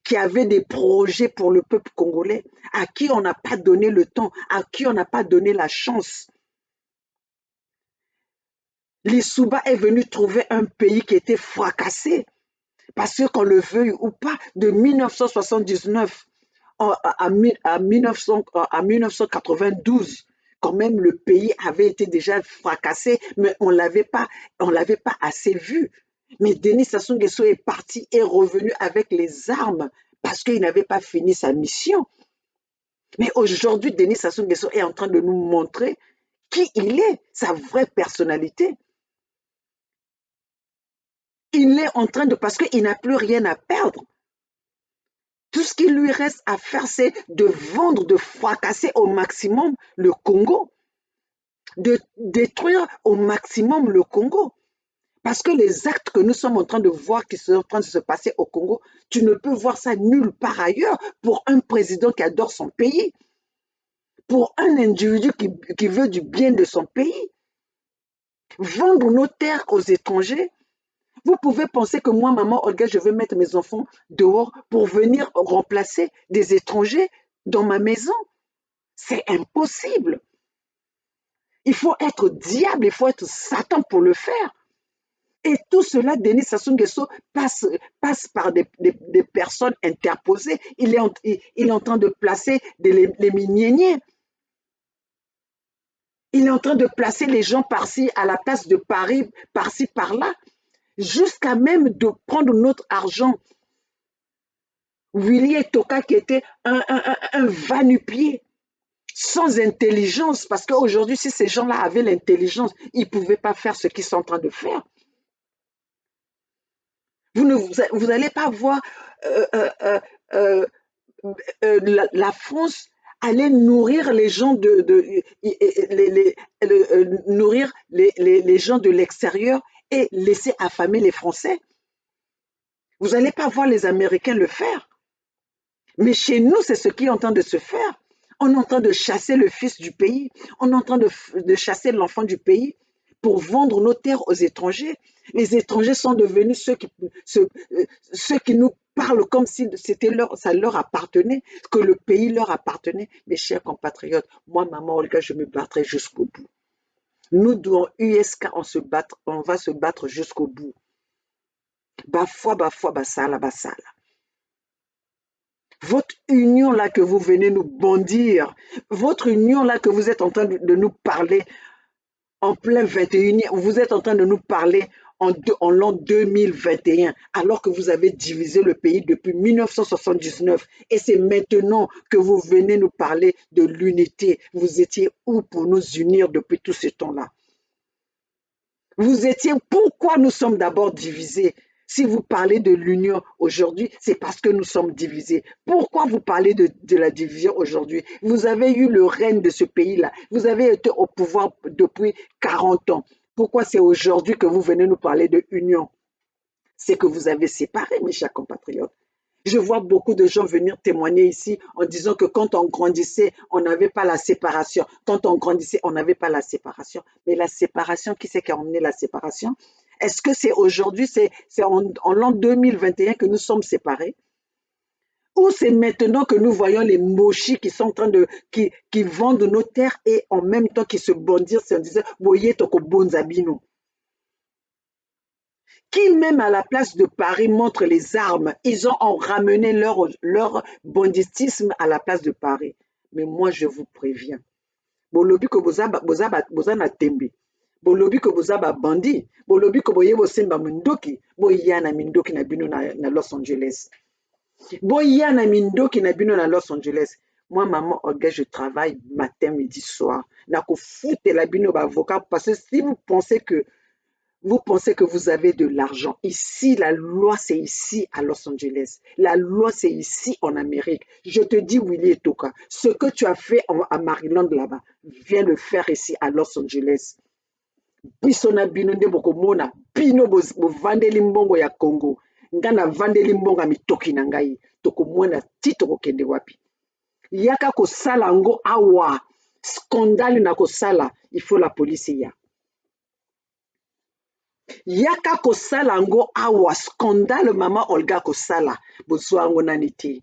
qui avait des projets pour le peuple congolais, à qui on n'a pas donné le temps, à qui on n'a pas donné la chance. L'Issouba est venu trouver un pays qui était fracassé, parce que qu'on le veuille ou pas, de 1979 à 1992, quand même le pays avait été déjà fracassé, mais on l'avait pas assez vu. Mais Denis Sassou Nguesso est parti et revenu avec les armes parce qu'il n'avait pas fini sa mission. Mais aujourd'hui, Denis Sassou Nguesso est en train de nous montrer qui il est, sa vraie personnalité. Il est en train de, parce qu'il n'a plus rien à perdre. Tout ce qu'il lui reste à faire, c'est de vendre, de fracasser au maximum le Congo, de détruire au maximum le Congo. Parce que les actes que nous sommes en train de voir qui sont en train de se passer au Congo, tu ne peux voir ça nulle part ailleurs pour un président qui adore son pays, pour un individu qui veut du bien de son pays. Vendre nos terres aux étrangers. Vous pouvez penser que moi, maman Olga, je veux mettre mes enfants dehors pour venir remplacer des étrangers dans ma maison. C'est impossible. Il faut être diable, il faut être Satan pour le faire. Et tout cela, Denis Sassou Nguesso passe par des personnes interposées. Il est en train de placer les miniers. Il est en train de placer les gens par-ci à la place de Paris, par-ci, par-là, jusqu'à même de prendre notre argent. Willy Toka qui était un va-nu-pied, sans intelligence, parce qu'aujourd'hui, si ces gens-là avaient l'intelligence, ils ne pouvaient pas faire ce qu'ils sont en train de faire. Vous n'allez pas voir la France aller nourrir les gens nourrir les gens de l'extérieur et laisser affamer les Français. Vous n'allez pas voir les Américains le faire. Mais chez nous, c'est ce qui est en train de se faire. On est en train de chasser le fils du pays. On est en train de chasser l'enfant du pays pour vendre nos terres aux étrangers. Les étrangers sont devenus ceux qui nous parlent comme si ça leur appartenait, que le pays leur appartenait. Mes chers compatriotes, moi, maman Olga, je me battrai jusqu'au bout. Nous, dans USK, on va se battre jusqu'au bout. Bafwa, basala, basala. Votre union là que vous venez nous bondir, votre union là que vous êtes en train de nous parler en plein 21e, vous êtes en train de nous parler en l'an 2021, alors que vous avez divisé le pays depuis 1979. Et c'est maintenant que vous venez nous parler de l'unité. Vous étiez où pour nous unir depuis tout ce temps-là? Vous étiez, pourquoi nous sommes d'abord divisés? Si vous parlez de l'union aujourd'hui, c'est parce que nous sommes divisés. Pourquoi vous parlez de la division aujourd'hui? Vous avez eu le règne de ce pays-là. Vous avez été au pouvoir depuis 40 ans. Pourquoi c'est aujourd'hui que vous venez nous parler de union? C'est que vous avez séparé, mes chers compatriotes. Je vois beaucoup de gens venir témoigner ici en disant que quand on grandissait, on n'avait pas la séparation. Quand on grandissait, on n'avait pas la séparation. Mais la séparation, qui c'est qui a emmené la séparation? Est-ce que c'est aujourd'hui, c'est en l'an 2021 que nous sommes séparés? Ou c'est maintenant que nous voyons les mochis qui sont en train qui vendent nos terres et en même temps qui se bondirent en disant « Boye toko bonzabino ». Qui même à la place de Paris montre les armes. Ils ont ramené leur banditisme à la place de Paris. Mais moi, je vous préviens. Bolobi que boza na tembe. Bolobi que boza ba bandi. Bolobi que boye bosemba mindoki. Boya na mindoki na bino na Los Angeles. Boya na mindoki na bino na Los Angeles. Moi, maman, Olga, je travaille matin, midi, soir. Na ko foute la bino ba avocat parce que si vous pensez que vous avez de l'argent. Ici, la loi, c'est ici à Los Angeles. La loi, c'est ici en Amérique. Je te dis, Willy Toka, ce que tu as fait à Maryland là-bas, viens le faire ici à Los Angeles. Bisona bino nde bokomona bino bovandeli mbongo ya Congo. Nga na vandeli mbongo ya mitoki na ngai. Tokomona ti tokokende wapi. Yaka kosala ngo awa. Scandale na kosala. Il faut la police ya. Yaka kosala ngo awa scandale mama Olga kosala bozwa ngo nani te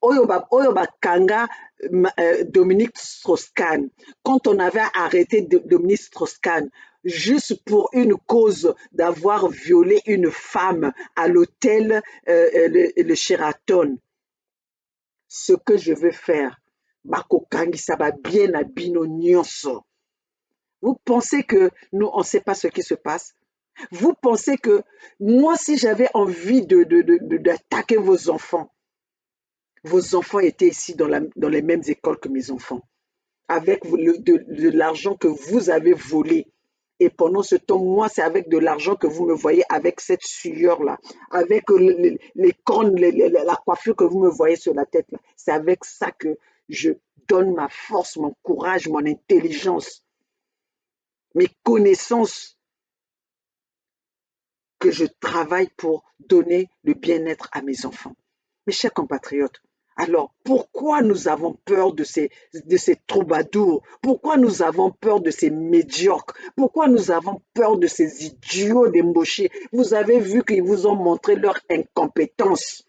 oyo bakanga Dominique Strauss-Kahn. Quand on avait arrêté Dominique Strauss-Kahn juste pour une cause d'avoir violé une femme à l'hôtel le Sheraton, ce que je veux faire bakokangisa ba bien na bino nyonso. Vous pensez que nous on ne sait pas ce qui se passe? Vous pensez que moi, si j'avais envie d'attaquer vos enfants étaient ici dans les mêmes écoles que mes enfants, avec de l'argent que vous avez volé. Et pendant ce temps, moi, c'est avec de l'argent que vous me voyez avec cette sueur-là, avec les cornes, la coiffure que vous me voyez sur la tête. C'est avec ça que je donne ma force, mon courage, mon intelligence, mes connaissances, que je travaille pour donner le bien-être à mes enfants. Mes chers compatriotes, alors pourquoi nous avons peur de ces troubadours? Pourquoi nous avons peur de ces médiocres? Pourquoi nous avons peur de ces idiots d'embauchés? Vous avez vu qu'ils vous ont montré leur incompétence.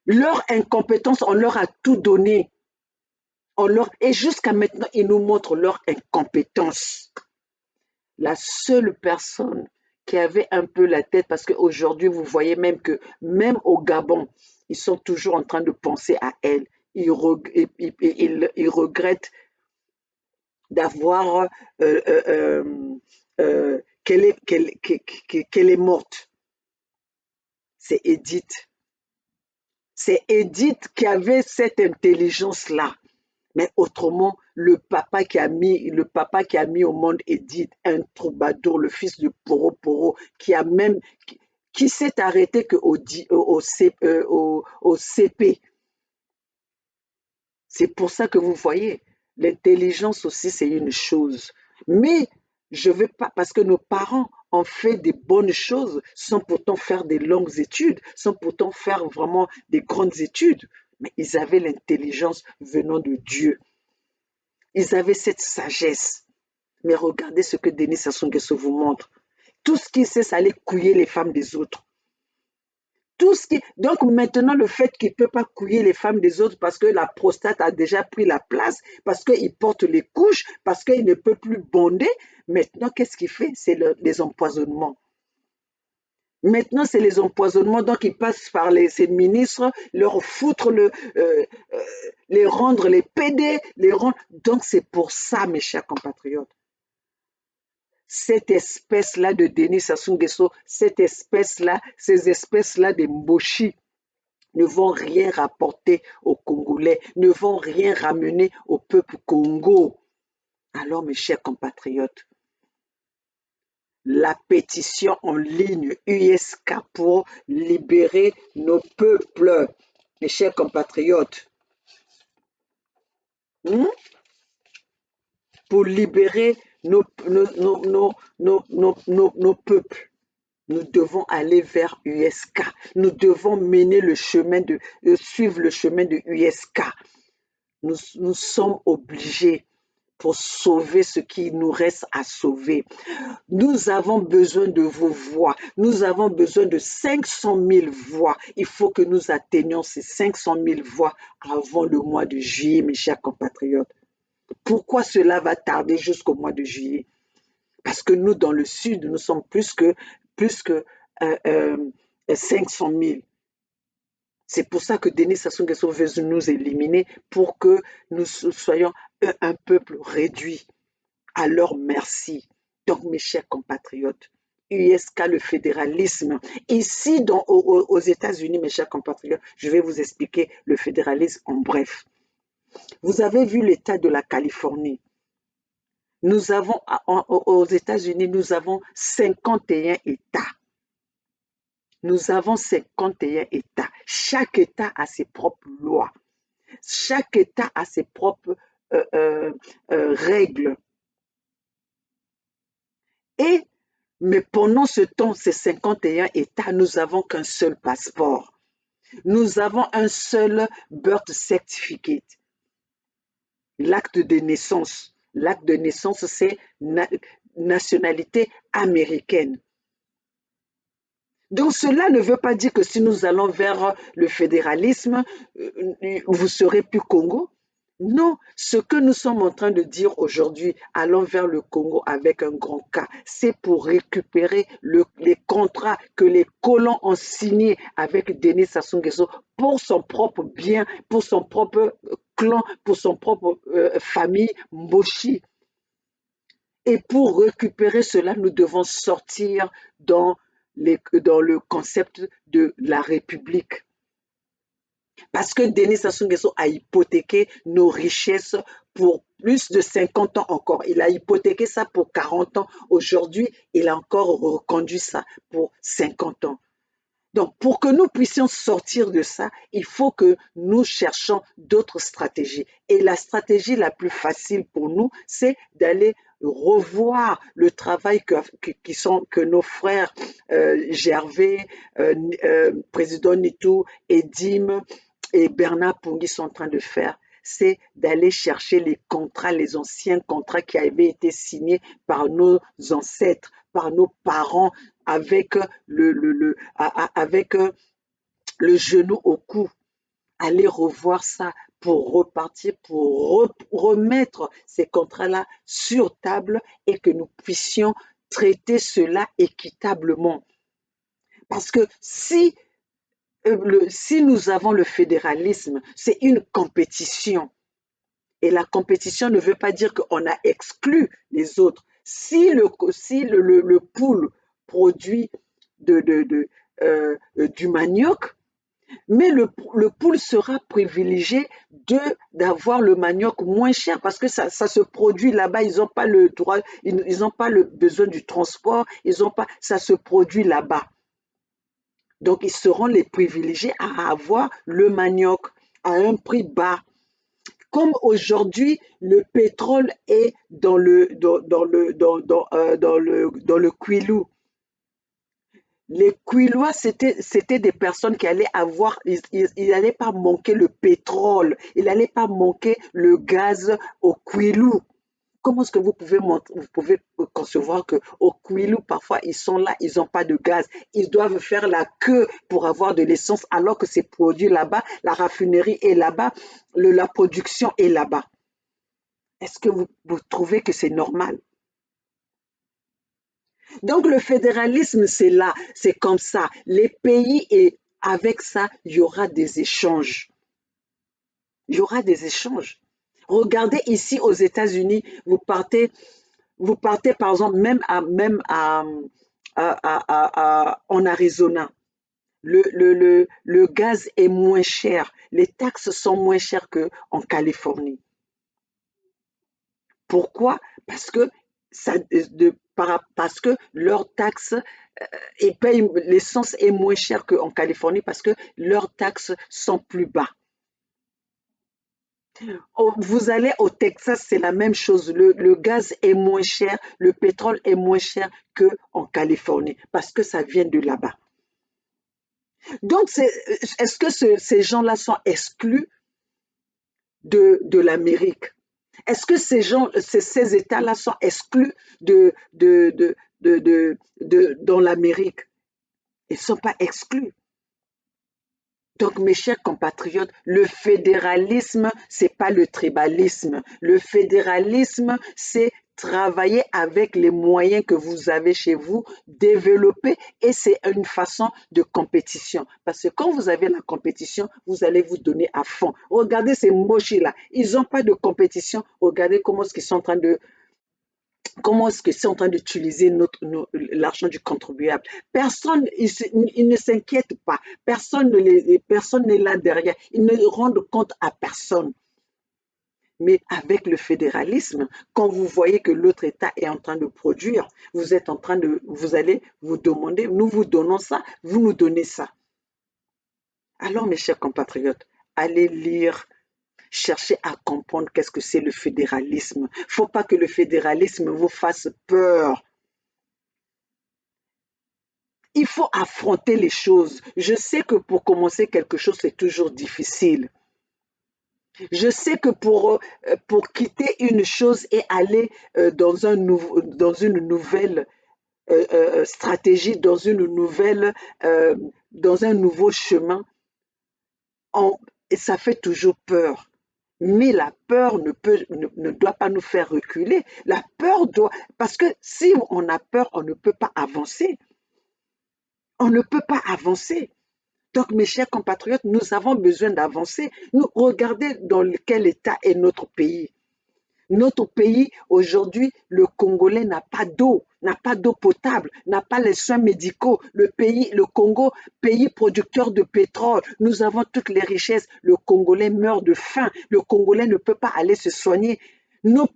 Leur incompétence, on leur a tout donné. Et jusqu'à maintenant, ils nous montrent leur incompétence. La seule personne qui avait un peu la tête, parce qu'aujourd'hui, vous voyez même que, même au Gabon, ils sont toujours en train de penser à elle. Ils regrettent d'avoir qu'elle est morte. C'est Edith. C'est Edith qui avait cette intelligence-là. Mais autrement, le papa qui a mis au monde Edith, un troubadour, le fils de Poro Poro, qui s'est arrêté au CP. C'est pour ça que vous voyez, l'intelligence aussi, c'est une chose. Mais je ne veux pas, parce que nos parents ont fait des bonnes choses sans pourtant faire des longues études, sans pourtant faire vraiment des grandes études. Mais ils avaient l'intelligence venant de Dieu. Ils avaient cette sagesse. Mais regardez ce que Denis Sassou Nguesso vous montre. Tout ce qu'il sait, c'est aller couiller les femmes des autres. Donc maintenant, le fait qu'il ne peut pas couiller les femmes des autres parce que la prostate a déjà pris la place, parce qu'il porte les couches, parce qu'il ne peut plus bonder, maintenant, qu'est-ce qu'il fait? C'est les empoisonnements. Maintenant, c'est les empoisonnements, donc il passe par ses ministres, leur foutre les rendre les PD, Donc c'est pour ça, mes chers compatriotes, cette espèce-là de Denis Sassou Nguesso, cette espèce-là, ces espèces-là de Mboshi ne vont rien rapporter aux Congolais, ne vont rien ramener au peuple Congo. Alors, mes chers compatriotes, la pétition en ligne USK pour libérer nos peuples, mes chers compatriotes, pour libérer nos peuples. Nous devons aller vers USK. Nous devons mener le chemin suivre le chemin de USK. Nous sommes obligés pour sauver ce qui nous reste à sauver. Nous avons besoin de vos voix. Nous avons besoin de 500 000 voix. Il faut que nous atteignions ces 500 000 voix avant le mois de juillet, mes chers compatriotes. Pourquoi cela va tarder jusqu'au mois de juillet? Parce que nous, dans le Sud, nous sommes plus que 500 000. C'est pour ça que Denis Sassou Nguesso veut nous éliminer pour que nous soyons un peuple réduit à leur merci. Donc, mes chers compatriotes, USK, le fédéralisme. Ici, aux États-Unis, mes chers compatriotes, je vais vous expliquer le fédéralisme en bref. Vous avez vu l'État de la Californie. Nous avons, aux États-Unis, nous avons 51 États. Nous avons 51 États. Chaque État a ses propres lois. Chaque État a ses propres règles. Mais pendant ce temps, ces 51 États, nous n'avons qu'un seul passeport. Nous avons un seul birth certificate. L'acte de naissance. L'acte de naissance, c'est nationalité américaine. Donc cela ne veut pas dire que si nous allons vers le fédéralisme, vous serez plus Congo. Non, ce que nous sommes en train de dire aujourd'hui, allons vers le Congo avec un grand K, c'est pour récupérer les contrats que les colons ont signés avec Denis Sassou Nguesso pour son propre bien, pour son propre clan, pour son propre famille Mboshi. Et pour récupérer cela, nous devons sortir dans le concept de la République. Parce que Denis Sassou Nguesso a hypothéqué nos richesses pour plus de 50 ans encore. Il a hypothéqué ça pour 40 ans. Aujourd'hui, il a encore reconduit ça pour 50 ans. Donc, pour que nous puissions sortir de ça, il faut que nous cherchions d'autres stratégies. Et la stratégie la plus facile pour nous, c'est d'aller revoir le travail que nos frères Gervais, président Nitou, Edim et Bernard Pungui sont en train de faire. C'est d'aller chercher les contrats, les anciens contrats qui avaient été signés par nos ancêtres, par nos parents, avec le genou au cou. Aller revoir ça pour repartir, pour remettre ces contrats-là sur table et que nous puissions traiter cela équitablement. Parce que si nous avons le fédéralisme, c'est une compétition. Et la compétition ne veut pas dire qu'on a exclu les autres. Si le poule produit du manioc, mais le poule sera privilégié d'avoir le manioc moins cher parce que ça se produit là-bas. Ils n'ont pas le droit, ils n'ont pas le besoin du transport, ils ont pas, ça se produit là-bas. Donc, ils seront les privilégiés à avoir le manioc à un prix bas. Comme aujourd'hui, le pétrole est dans le Kwilu. Les Kwilois, c'était des personnes qui allaient avoir, ils n'allaient pas manquer le pétrole, ils n'allaient pas manquer le gaz au Kwilu. Comment est-ce que vous pouvez concevoir qu'au Kwilu, parfois, ils sont là, ils n'ont pas de gaz. Ils doivent faire la queue pour avoir de l'essence alors que c'est produit là-bas, la raffinerie est là-bas, la production est là-bas. Est-ce que vous trouvez que c'est normal? Donc le fédéralisme, c'est là, c'est comme ça. Les pays, et avec ça, il y aura des échanges. Il y aura des échanges. Regardez ici aux États-Unis, vous partez par exemple en Arizona. Le gaz est moins cher, les taxes sont moins chères qu'en Californie. Pourquoi? Parce que leurs taxes l'essence est moins chère qu'en Californie parce que leurs taxes sont plus bas. Vous allez au Texas, c'est la même chose. Le gaz est moins cher, le pétrole est moins cher qu'en Californie parce que ça vient de là-bas. Donc, est-ce que ces gens-là sont exclus de l'Amérique? Est-ce que ces États-là sont exclus dans l'Amérique? Ils ne sont pas exclus. Donc, mes chers compatriotes, le fédéralisme, c'est pas le tribalisme. Le fédéralisme, c'est travailler avec les moyens que vous avez chez vous, développer, et c'est une façon de compétition. Parce que quand vous avez la compétition, vous allez vous donner à fond. Regardez ces mochis-là, ils n'ont pas de compétition. Regardez comment est-ce qu'ils sont en train d'utiliser l'argent du contribuable. Personne, ils ne s'inquiètent pas. Personne n'est là derrière. Ils ne rendent compte à personne. Mais avec le fédéralisme, quand vous voyez que l'autre État est en train de produire, vous allez vous demander, nous vous donnons ça, vous nous donnez ça. Alors, mes chers compatriotes, allez lire, cherchez à comprendre qu'est-ce que c'est le fédéralisme. Il ne faut pas que le fédéralisme vous fasse peur. Il faut affronter les choses. Je sais que pour commencer quelque chose, c'est toujours difficile. Je sais que pour quitter une chose et aller dans une nouvelle stratégie, dans un nouveau chemin, ça fait toujours peur. Mais la peur ne doit pas nous faire reculer. La peur parce que si on a peur, on ne peut pas avancer. On ne peut pas avancer. Donc, mes chers compatriotes, nous avons besoin d'avancer. Regardez dans quel état est notre pays. Notre pays, aujourd'hui, le Congolais n'a pas d'eau potable, n'a pas les soins médicaux. Le Congo, pays producteur de pétrole, nous avons toutes les richesses. Le Congolais meurt de faim. Le Congolais ne peut pas aller se soigner. Nos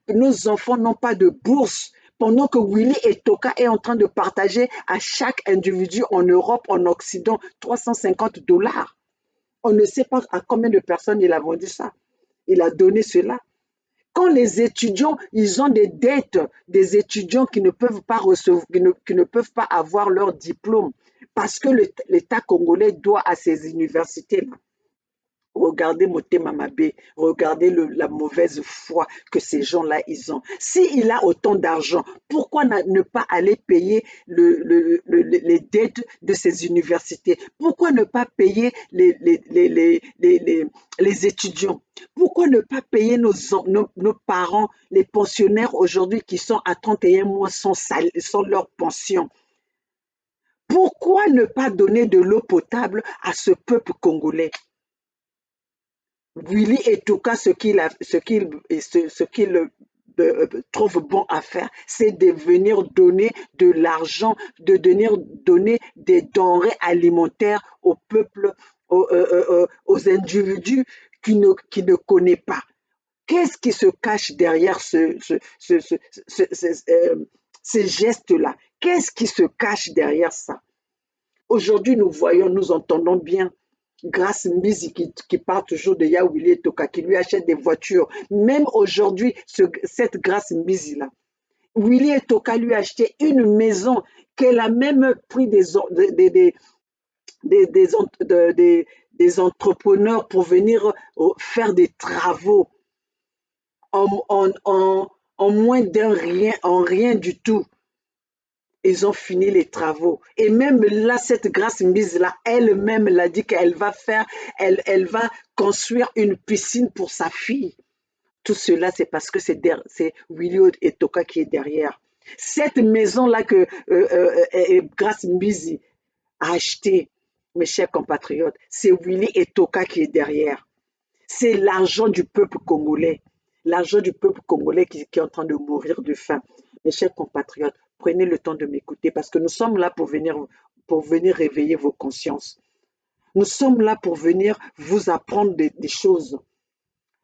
enfants n'ont pas de bourse. Pendant que Willy et Toka est en train de partager à chaque individu en Europe, en Occident, 350 $. On ne sait pas à combien de personnes il a vendu ça. Il a donné cela. Quand les étudiants, ils ont des dettes, des étudiants qui ne peuvent pas recevoir, qui ne peuvent pas avoir leur diplôme, parce que l'État congolais doit à ces universités-là. Regardez Motema Mabé, regardez la mauvaise foi que ces gens-là, ils ont. S'il a autant d'argent, pourquoi ne pas aller payer les dettes de ces universités? Pourquoi ne pas payer les étudiants? Pourquoi ne pas payer nos parents, les pensionnaires aujourd'hui qui sont à 31 mois sans leur pension? Pourquoi ne pas donner de l'eau potable à ce peuple congolais? Willy Etoka, trouve bon à faire, c'est de venir donner de l'argent, de venir donner des denrées alimentaires au peuple, aux individus qui ne connaissent pas. Qu'est-ce qui se cache derrière ces gestes-là? Qu'est-ce qui se cache derrière ça? Aujourd'hui, nous voyons, nous entendons bien Grace Mbizi qui parle toujours de Yawili Toka, qui lui achète des voitures. Même aujourd'hui, cette Grace Mbizi-là, Willy Toka lui a acheté une maison qu'elle a même pris des entrepreneurs pour venir faire des travaux en moins en rien du tout. Ils ont fini les travaux. Et même là, cette Grace Mise-là, elle-même l'a dit qu'elle va elle va construire une piscine pour sa fille. Tout cela, c'est parce que c'est Willy Etoka qui est derrière. Cette maison-là que Grace Mbizi a achetée, mes chers compatriotes, c'est Willy Etoka qui est derrière. C'est l'argent du peuple congolais. L'argent du peuple congolais qui est en train de mourir de faim. Mes chers compatriotes, prenez le temps de m'écouter parce que nous sommes là pour venir réveiller vos consciences. Nous sommes là pour venir vous apprendre des choses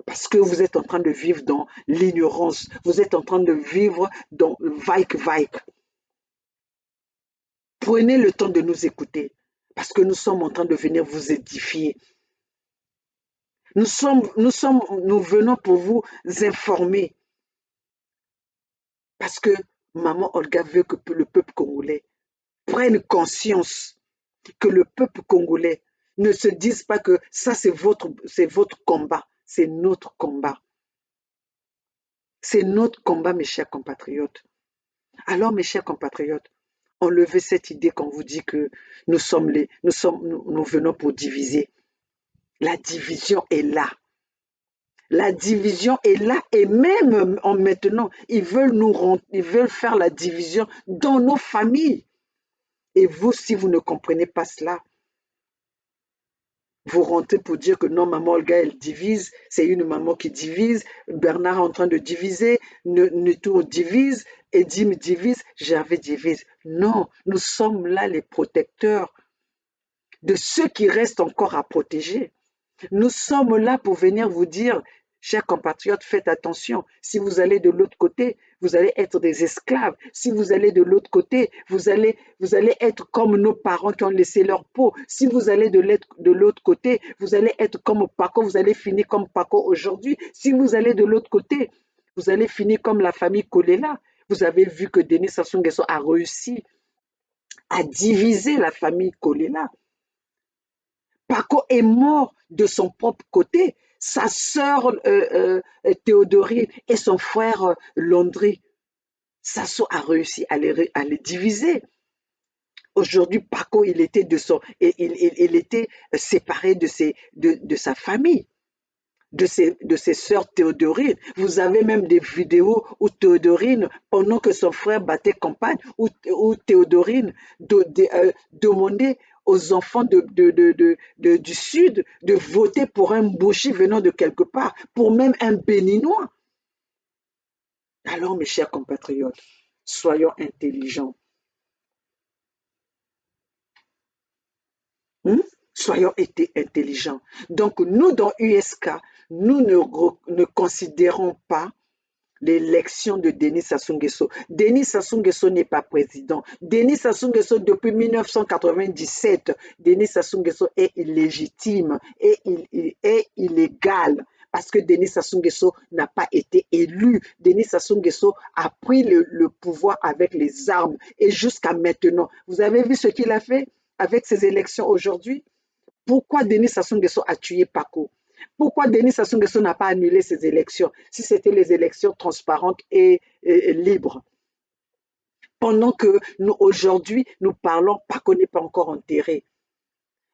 parce que vous êtes en train de vivre dans l'ignorance. Vous êtes en train de vivre dans le vaik-vaik. Prenez le temps de nous écouter parce que nous sommes en train de venir vous édifier. Nous venons pour vous informer parce que Maman Olga veut que le peuple congolais prenne conscience que le peuple congolais ne se dise pas que ça c'est votre combat, c'est notre combat. C'est notre combat, mes chers compatriotes. Alors, mes chers compatriotes, enlevez cette idée qu'on vous dit que nous venons pour diviser. La division est là. La division est là et même en maintenant, ils veulent faire la division dans nos familles. Et vous, si vous ne comprenez pas cela, vous rentrez pour dire que non, maman Olga, elle divise, c'est une maman qui divise, Bernard est en train de diviser, Neto divise, Edim divise, Gervais divise. Non, nous sommes là les protecteurs de ceux qui restent encore à protéger. Nous sommes là pour venir vous dire, chers compatriotes, faites attention. Si vous allez de l'autre côté, vous allez être des esclaves. Si vous allez de l'autre côté, vous allez être comme nos parents qui ont laissé leur peau. Si vous allez de l'autre côté, vous allez être comme Paco, vous allez finir comme Paco aujourd'hui. Si vous allez de l'autre côté, vous allez finir comme la famille Kolela. Vous avez vu que Denis Sassou Nguesso a réussi à diviser la famille Kolela. Paco est mort de son propre côté. Sa sœur Théodorine et son frère Landry, Sassou a réussi à les diviser. Aujourd'hui, Paco, il était séparé de sa famille, de ses sœurs Théodorine. Vous avez même des vidéos où Théodorine, pendant que son frère battait campagne, où Théodorine demandait aux enfants du Sud de voter pour un Bouchi venant de quelque part, pour même un Béninois. Alors, mes chers compatriotes, soyons intelligents. Soyons intelligents. Donc, nous, dans USK, nous ne considérons pas l'élection de Denis Sassou Nguesso. Denis Sassou Nguesso n'est pas président. Denis Sassou Nguesso, depuis 1997, Denis Sassou Nguesso est illégitime et il est illégal parce que Denis Sassou Nguesso n'a pas été élu. Denis Sassou Nguesso a pris le pouvoir avec les armes et jusqu'à maintenant. Vous avez vu ce qu'il a fait avec ces élections aujourd'hui? Pourquoi Denis Sassou Nguesso a tué Paco? Pourquoi Denis Sassou Nguesso n'a pas annulé ces élections si c'était les élections transparentes et libres? Pendant que nous, aujourd'hui, nous parlons, Paco n'est pas encore enterré.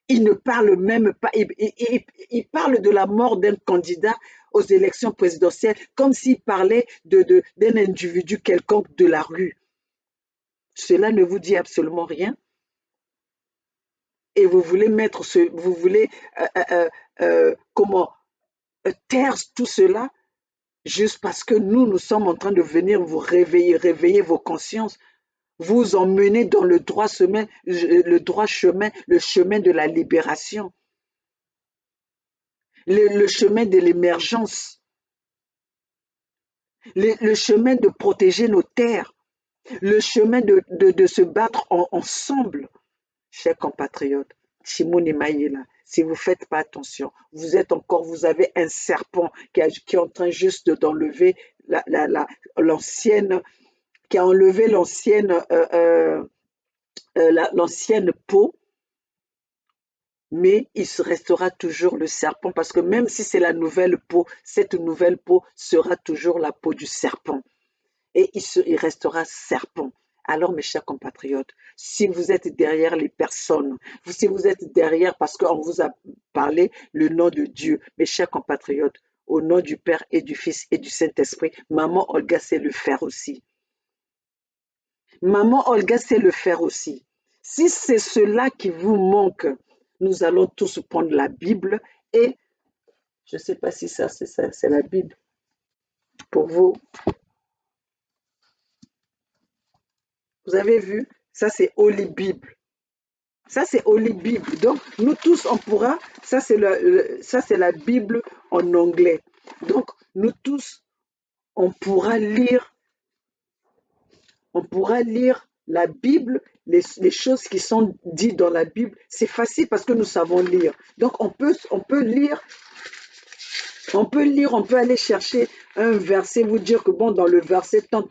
Il ne parle même pas, il parle de la mort d'un candidat aux élections présidentielles comme s'il parlait d'un individu quelconque de la rue. Cela ne vous dit absolument rien. Et vous voulez vous voulez comment taire tout cela juste parce que nous sommes en train de venir vous réveiller vos consciences, vous emmener dans le droit chemin, le chemin de la libération, le chemin de l'émergence, le chemin de protéger nos terres, le chemin de se battre ensemble. Chers compatriotes, Shimon Maïla, si vous ne faites pas attention, vous avez un serpent qui est en train juste d'enlever l'ancienne, qui a enlevé l'ancienne peau, mais il restera toujours le serpent parce que même si c'est la nouvelle peau, cette nouvelle peau sera toujours la peau du serpent et il restera serpent. Alors, mes chers compatriotes, si vous êtes derrière les personnes, si vous êtes derrière parce qu'on vous a parlé le nom de Dieu, mes chers compatriotes, au nom du Père et du Fils et du Saint-Esprit, maman Olga sait le faire aussi. Maman Olga sait le faire aussi. Si c'est cela qui vous manque, nous allons tous prendre la Bible et je ne sais pas si ça, c'est la Bible pour vous. Vous avez vu? Ça, c'est Holy Bible. Ça, c'est Holy Bible. Donc, nous tous, on pourra, ça, c'est la Bible en anglais. Donc, nous tous, on pourra lire la Bible, les choses qui sont dites dans la Bible. C'est facile parce que nous savons lire. Donc, on peut lire, on peut aller chercher un verset, vous dire que bon, dans le verset, tant,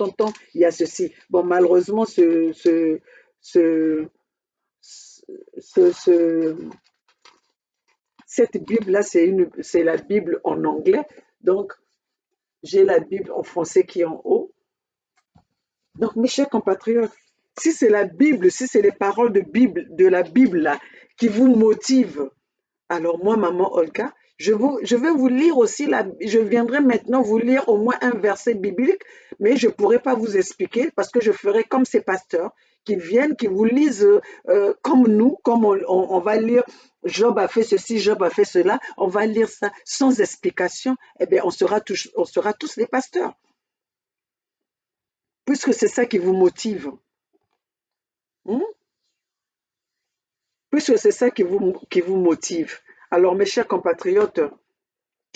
il y a ceci. Bon, malheureusement, cette Bible-là, c'est la Bible en anglais. Donc, j'ai la Bible en français qui est en haut. Donc, mes chers compatriotes, si c'est la Bible, si c'est les paroles de la Bible là, qui vous motivent, alors moi, maman Olga, je vais vous lire aussi, je viendrai maintenant vous lire au moins un verset biblique, mais je ne pourrai pas vous expliquer parce que je ferai comme ces pasteurs qui viennent, qui vous lisent comme nous, comme on va lire Job a fait ceci, Job a fait cela, on va lire ça sans explication, eh bien on sera tous des pasteurs, puisque c'est ça qui vous motive. Hmm? Puisque c'est ça qui vous motive. Alors mes chers compatriotes,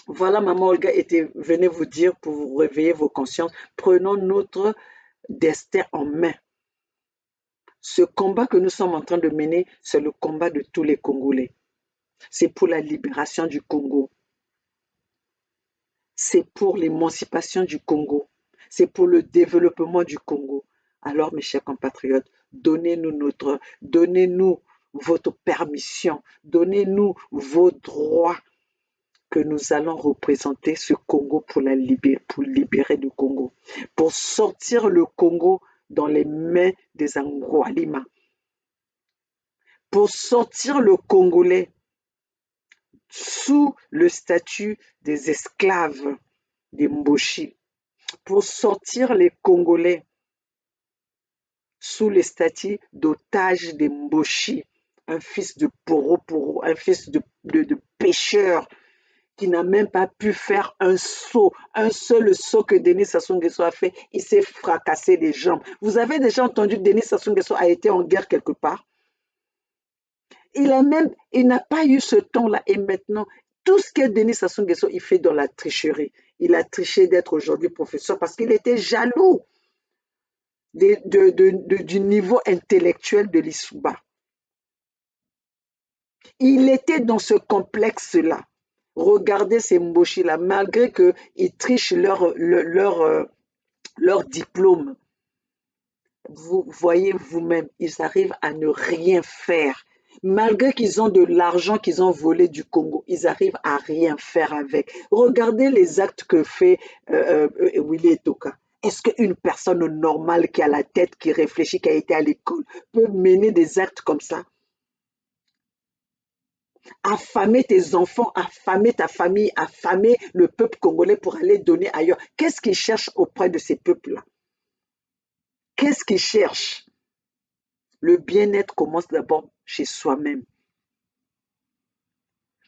voilà, maman Olga venait vous dire pour vous réveiller vos consciences, prenons notre destin en main. Ce combat que nous sommes en train de mener, c'est le combat de tous les Congolais. C'est pour la libération du Congo. C'est pour l'émancipation du Congo. C'est pour le développement du Congo. Alors, mes chers compatriotes, donnez-nous votre permission, donnez-nous vos droits que nous allons représenter ce Congo pour libérer le Congo, pour sortir le Congo dans les mains des Angwalima, pour sortir le Congolais sous le statut des esclaves des Mboshi, pour sortir les Congolais sous le statut d'otages des Mboshi, un fils de Poro, un fils de pêcheur qui n'a même pas pu faire un seul saut que Denis Sassou Nguesso a fait. Il s'est fracassé les jambes. Vous avez déjà entendu que Denis Sassou Nguesso a été en guerre quelque part? Il n'a pas eu ce temps-là. Et maintenant, tout ce que Denis Sassou Nguesso il fait dans la tricherie, il a triché d'être aujourd'hui professeur parce qu'il était jaloux du niveau intellectuel de l'Issouba. Il était dans ce complexe-là. Regardez ces Mboshi-là, malgré qu'ils trichent leur diplôme. Vous voyez vous-même, ils arrivent à ne rien faire. Malgré qu'ils ont de l'argent qu'ils ont volé du Congo, ils arrivent à rien faire avec. Regardez les actes que fait Willy Etoka. Est-ce qu'une personne normale qui a la tête, qui réfléchit, qui a été à l'école, peut mener des actes comme ça? Affamer tes enfants, affamer ta famille, affamer le peuple congolais pour aller donner ailleurs. Qu'est-ce qu'ils cherchent auprès de ces peuples-là? Qu'est-ce qu'ils cherchent? Le bien-être commence d'abord chez soi-même.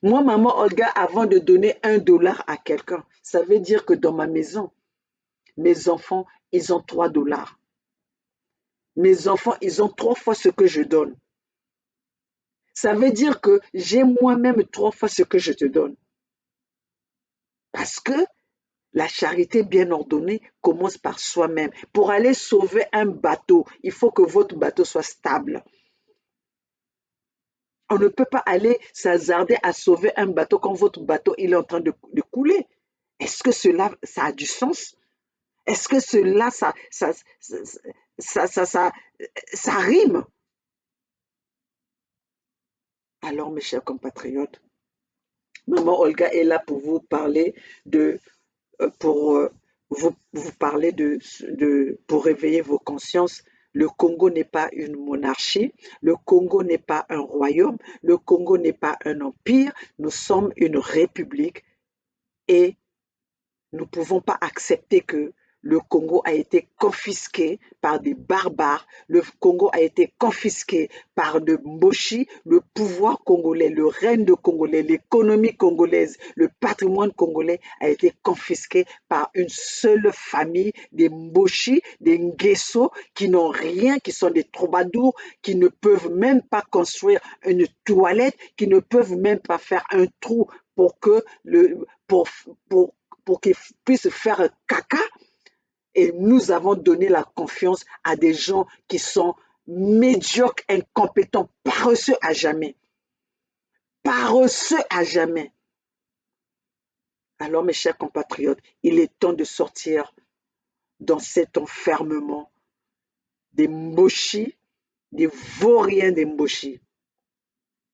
Moi, maman Olga, avant de donner $1 à quelqu'un, ça veut dire que dans ma maison, mes enfants, ils ont $3. Mes enfants, ils ont 3 fois ce que je donne. Ça veut dire que j'ai moi-même 3 fois ce que je te donne. Parce que la charité bien ordonnée commence par soi-même. Pour aller sauver un bateau, il faut que votre bateau soit stable. On ne peut pas aller s'hasarder à sauver un bateau quand votre bateau il est en train de couler. Est-ce que cela, ça a du sens? Est-ce que cela, ça rime? Alors, mes chers compatriotes, maman Olga est là pour vous parler pour vous parler pour réveiller vos consciences. Le Congo n'est pas une monarchie, le Congo n'est pas un royaume, le Congo n'est pas un empire, nous sommes une république et nous ne pouvons pas accepter que le Congo a été confisqué par des barbares, le Congo a été confisqué par de Mboshi, le pouvoir congolais, le règne de congolais, l'économie congolaise, le patrimoine congolais a été confisqué par une seule famille, des Mboshi, des Nguesso, qui n'ont rien, qui sont des troubadours, qui ne peuvent même pas construire une toilette, qui ne peuvent même pas faire un trou pour que pour qu'ils puissent faire caca. Et nous avons donné la confiance à des gens qui sont médiocres, incompétents, paresseux à jamais. Paresseux à jamais. Alors, mes chers compatriotes, il est temps de sortir dans cet enfermement des Mboshi, des vauriens des Mboshi.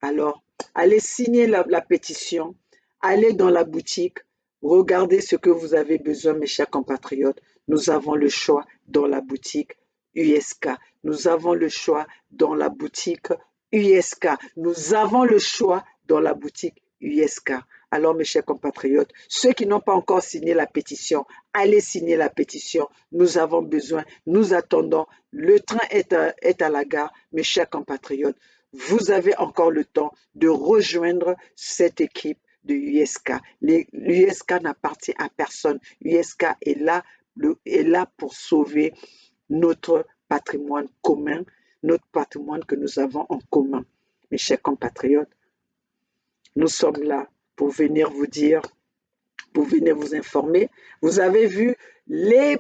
Alors, allez signer la pétition, allez dans la boutique, regardez ce que vous avez besoin, mes chers compatriotes. Nous avons le choix dans la boutique USK. Nous avons le choix dans la boutique USK. Nous avons le choix dans la boutique USK. Alors, mes chers compatriotes, ceux qui n'ont pas encore signé la pétition, allez signer la pétition. Nous avons besoin, nous attendons. Le train est à la gare, mes chers compatriotes. Vous avez encore le temps de rejoindre cette équipe de USK. L'USK n'appartient à personne. USK est là pour sauver notre patrimoine commun, notre patrimoine que nous avons en commun. Mes chers compatriotes, nous sommes là pour venir vous dire, pour venir vous informer. Vous avez vu, les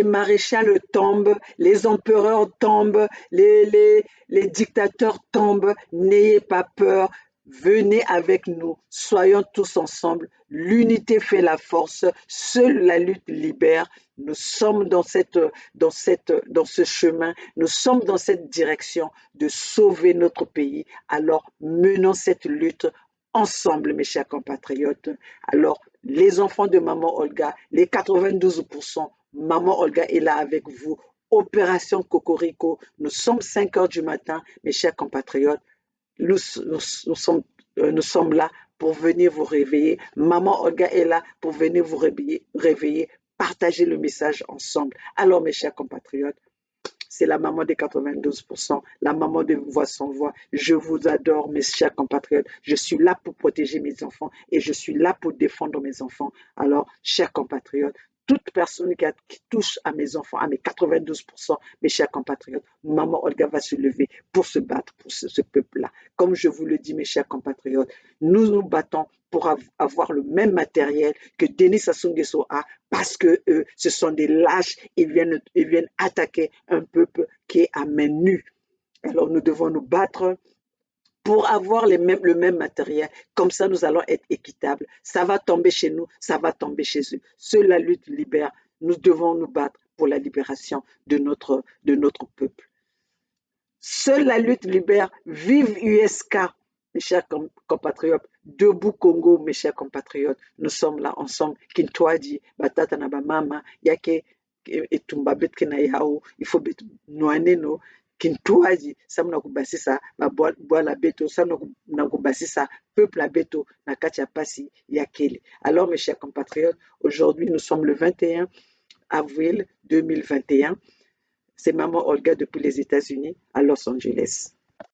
maréchals tombent, les empereurs tombent, les dictateurs tombent. N'ayez pas peur. Venez avec nous, soyons tous ensemble. L'unité fait la force. Seule la lutte libère. Nous sommes dans ce chemin. Nous sommes dans cette direction de sauver notre pays. Alors, menons cette lutte ensemble, mes chers compatriotes. Alors, les enfants de Maman Olga, les 92%, Maman Olga est là avec vous. Opération Cocorico, nous sommes 5 heures du matin, mes chers compatriotes. Nous sommes là pour venir vous réveiller. Maman Olga est là pour venir vous réveiller. Partager le message ensemble. Alors, mes chers compatriotes, c'est la maman des 92%, la maman de Voix sans voix. Je vous adore, mes chers compatriotes. Je suis là pour protéger mes enfants et je suis là pour défendre mes enfants. Alors, chers compatriotes, toute personne qui touche à mes enfants, à mes 92%, mes chers compatriotes, maman Olga va se lever pour se battre pour ce peuple-là. Comme je vous le dis, mes chers compatriotes, nous nous battons pour avoir le même matériel que Denis Sassou Nguesso a, parce que ce sont des lâches, ils viennent attaquer un peuple qui est à main nue. Alors nous devons nous battre pour avoir le même matériel. Comme ça, nous allons être équitables. Ça va tomber chez nous, ça va tomber chez eux. Seule la lutte libère. Nous devons nous battre pour la libération de notre peuple. Seule la lutte libère. Vive USK, mes chers compatriotes. Debout Congo, mes chers compatriotes. Nous sommes là ensemble. Kintwaji, batata na bamama, yake etumba betke na yao, il faut bet noaneno. Kintwaji, samna kubasisa, bwala beto, samna kubasisa, peuple à beto, na katia pasi, yakele. Alors, mes chers compatriotes, aujourd'hui, nous sommes le 21 avril 2021. C'est Maman Olga depuis les États-Unis à Los Angeles.